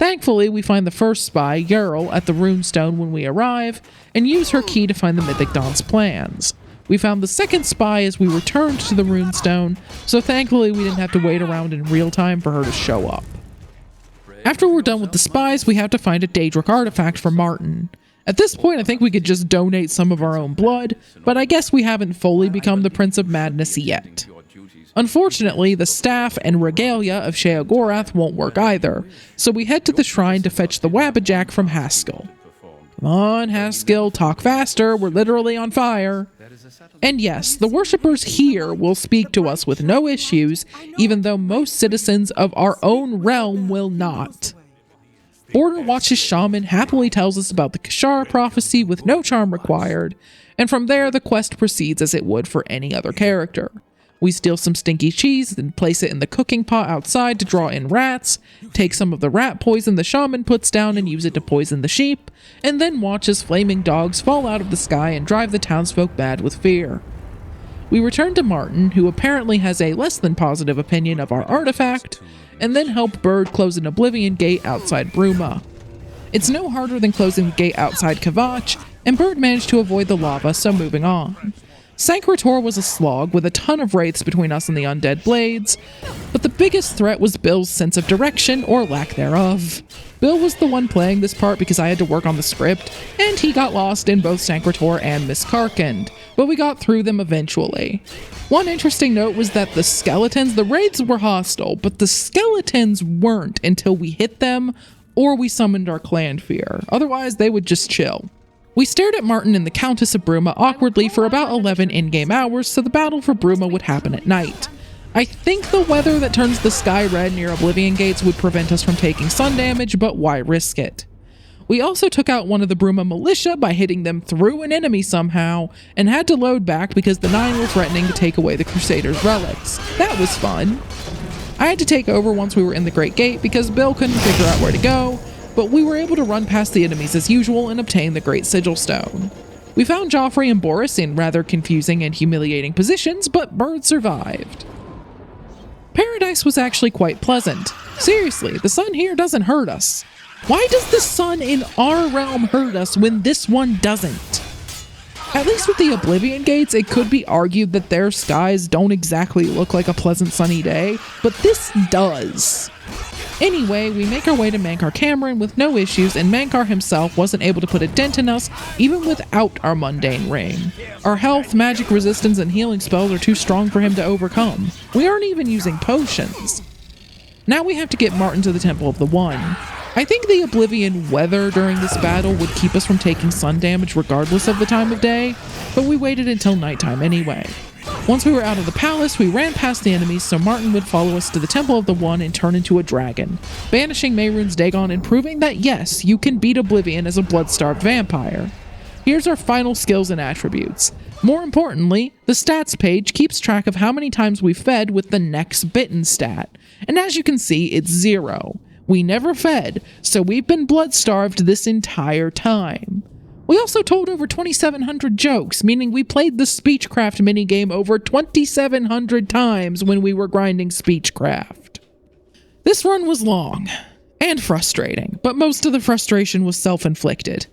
Thankfully, we find the first spy, Yerl, at the runestone when we arrive, and use her key to find the Mythic Dawn's plans. We found the second spy as we returned to the runestone, so thankfully we didn't have to wait around in real time for her to show up. After we're done with the spies, we have to find a Daedric artifact for Martin. At this point, I think we could just donate some of our own blood, but I guess we haven't fully become the Prince of Madness yet. Unfortunately, the staff and regalia of Sheogorath won't work either, so we head to the shrine to fetch the Wabbajack from Haskell. Come on, Haskell, talk faster, we're literally on fire. And yes, the worshippers here will speak to us with no issues, even though most citizens of our own realm will not. Border Watch's shaman happily tells us about the Kashara prophecy with no charm required, and from there the quest proceeds as it would for any other character. We steal some stinky cheese, then place it in the cooking pot outside to draw in rats, take some of the rat poison the shaman puts down and use it to poison the sheep, and then watch as flaming dogs fall out of the sky and drive the townsfolk mad with fear. We return to Martin, who apparently has a less than positive opinion of our artifact, and then help Bird close an Oblivion gate outside Bruma. It's no harder than closing the gate outside Kavach, and Bird managed to avoid the lava, so moving on. Sancretor was a slog with a ton of wraiths between us and the undead blades, but the biggest threat was Bill's sense of direction, or lack thereof. Bill was the one playing this part because I had to work on the script, and he got lost in both Sancretor and Miss Karkand, but we got through them eventually. One interesting note was that the raids were hostile, but the skeletons weren't until we hit them or we summoned our clan fear. Otherwise, they would just chill. We stared at Martin and the Countess of Bruma awkwardly for about 11 in-game hours, so the battle for Bruma would happen at night. I think the weather that turns the sky red near Oblivion gates would prevent us from taking sun damage, but why risk it? We also took out one of the Bruma militia by hitting them through an enemy somehow, and had to load back because the 9 were threatening to take away the Crusaders' relics. That was fun. I had to take over once we were in the Great Gate because Bill couldn't figure out where to go, but we were able to run past the enemies as usual and obtain the Great Sigil Stone. We found Joffrey and Boris in rather confusing and humiliating positions, but Bird survived. Paradise was actually quite pleasant. Seriously, the sun here doesn't hurt us. Why does the sun in our realm hurt us when this one doesn't? At least with the Oblivion gates, it could be argued that their skies don't exactly look like a pleasant sunny day, but this does. Anyway, we make our way to Mankar Cameron with no issues, and Mankar himself wasn't able to put a dent in us even without our mundane ring. Our health, magic resistance, and healing spells are too strong for him to overcome. We aren't even using potions. Now we have to get Martin to the Temple of the One. I think the Oblivion weather during this battle would keep us from taking sun damage regardless of the time of day, but we waited until nighttime anyway. Once we were out of the palace, we ran past the enemies so Martin would follow us to the Temple of the One and turn into a dragon, banishing Mehrunes Dagon and proving that yes, you can beat Oblivion as a blood-starved vampire. Here's our final skills and attributes. More importantly, the stats page keeps track of how many times we fed with the next bitten stat, and as you can see, it's 0. We never fed, so we've been blood-starved this entire time. We also told over 2,700 jokes, meaning we played the Speechcraft minigame over 2,700 times when we were grinding Speechcraft. This run was long and frustrating, but most of the frustration was self-inflicted.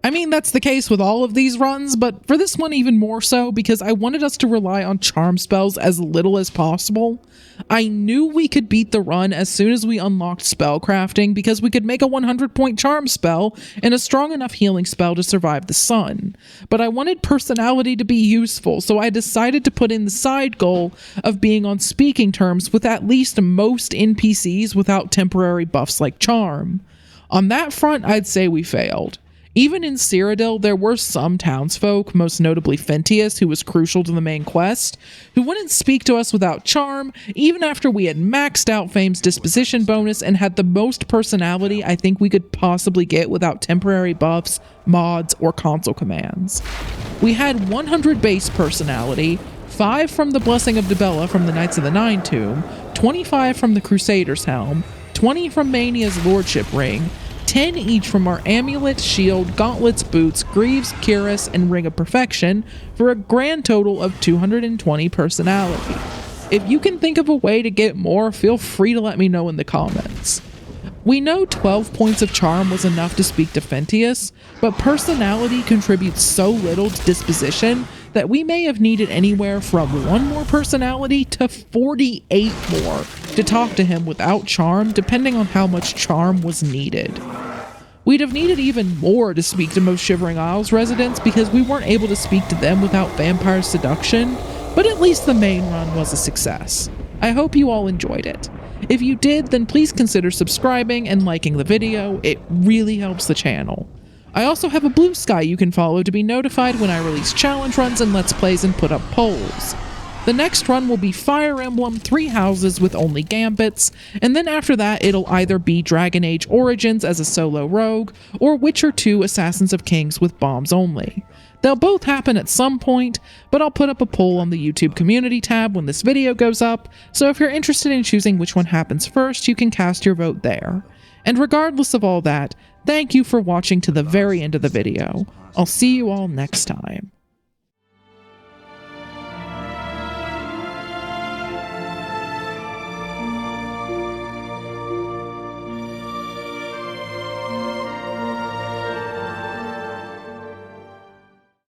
I mean, that's the case with all of these runs, but for this one even more so because I wanted us to rely on charm spells as little as possible. I knew we could beat the run as soon as we unlocked spellcrafting because we could make a 100-point charm spell and a strong enough healing spell to survive the sun. But I wanted personality to be useful, so I decided to put in the side goal of being on speaking terms with at least most NPCs without temporary buffs like charm. On that front, I'd say we failed. Even in Cyrodiil, there were some townsfolk, most notably Fentius, who was crucial to the main quest, who wouldn't speak to us without charm, even after we had maxed out Fame's disposition bonus and had the most personality I think we could possibly get without temporary buffs, mods, or console commands. We had 100 base personality, 5 from the Blessing of Dibella from the Knights of the Nine Tomb, 25 from the Crusader's Helm, 20 from Mania's Lordship Ring, 10 each from our Amulet, Shield, Gauntlets, Boots, Greaves, Cuirass, and Ring of Perfection for a grand total of 220 personality. If you can think of a way to get more, feel free to let me know in the comments. We know 12 points of charm was enough to speak to Fentius, but personality contributes so little to disposition that we may have needed anywhere from 1 more personality to 48 more to talk to him without charm, depending on how much charm was needed. We'd have needed even more to speak to most Shivering Isles residents because we weren't able to speak to them without vampire seduction, but at least the main run was a success. I hope you all enjoyed it. If you did, then please consider subscribing and liking the video. It really helps the channel. I also have a Blue Sky you can follow to be notified when I release challenge runs and Let's Plays and put up polls. The next run will be Fire Emblem 3 Houses with only Gambits, and then after that it'll either be Dragon Age Origins as a solo rogue, or Witcher 2 Assassins of Kings with bombs only. They'll both happen at some point, but I'll put up a poll on the YouTube community tab when this video goes up, so if you're interested in choosing which one happens first, you can cast your vote there. And regardless of all that, thank you for watching to the very end of the video. I'll see you all next time.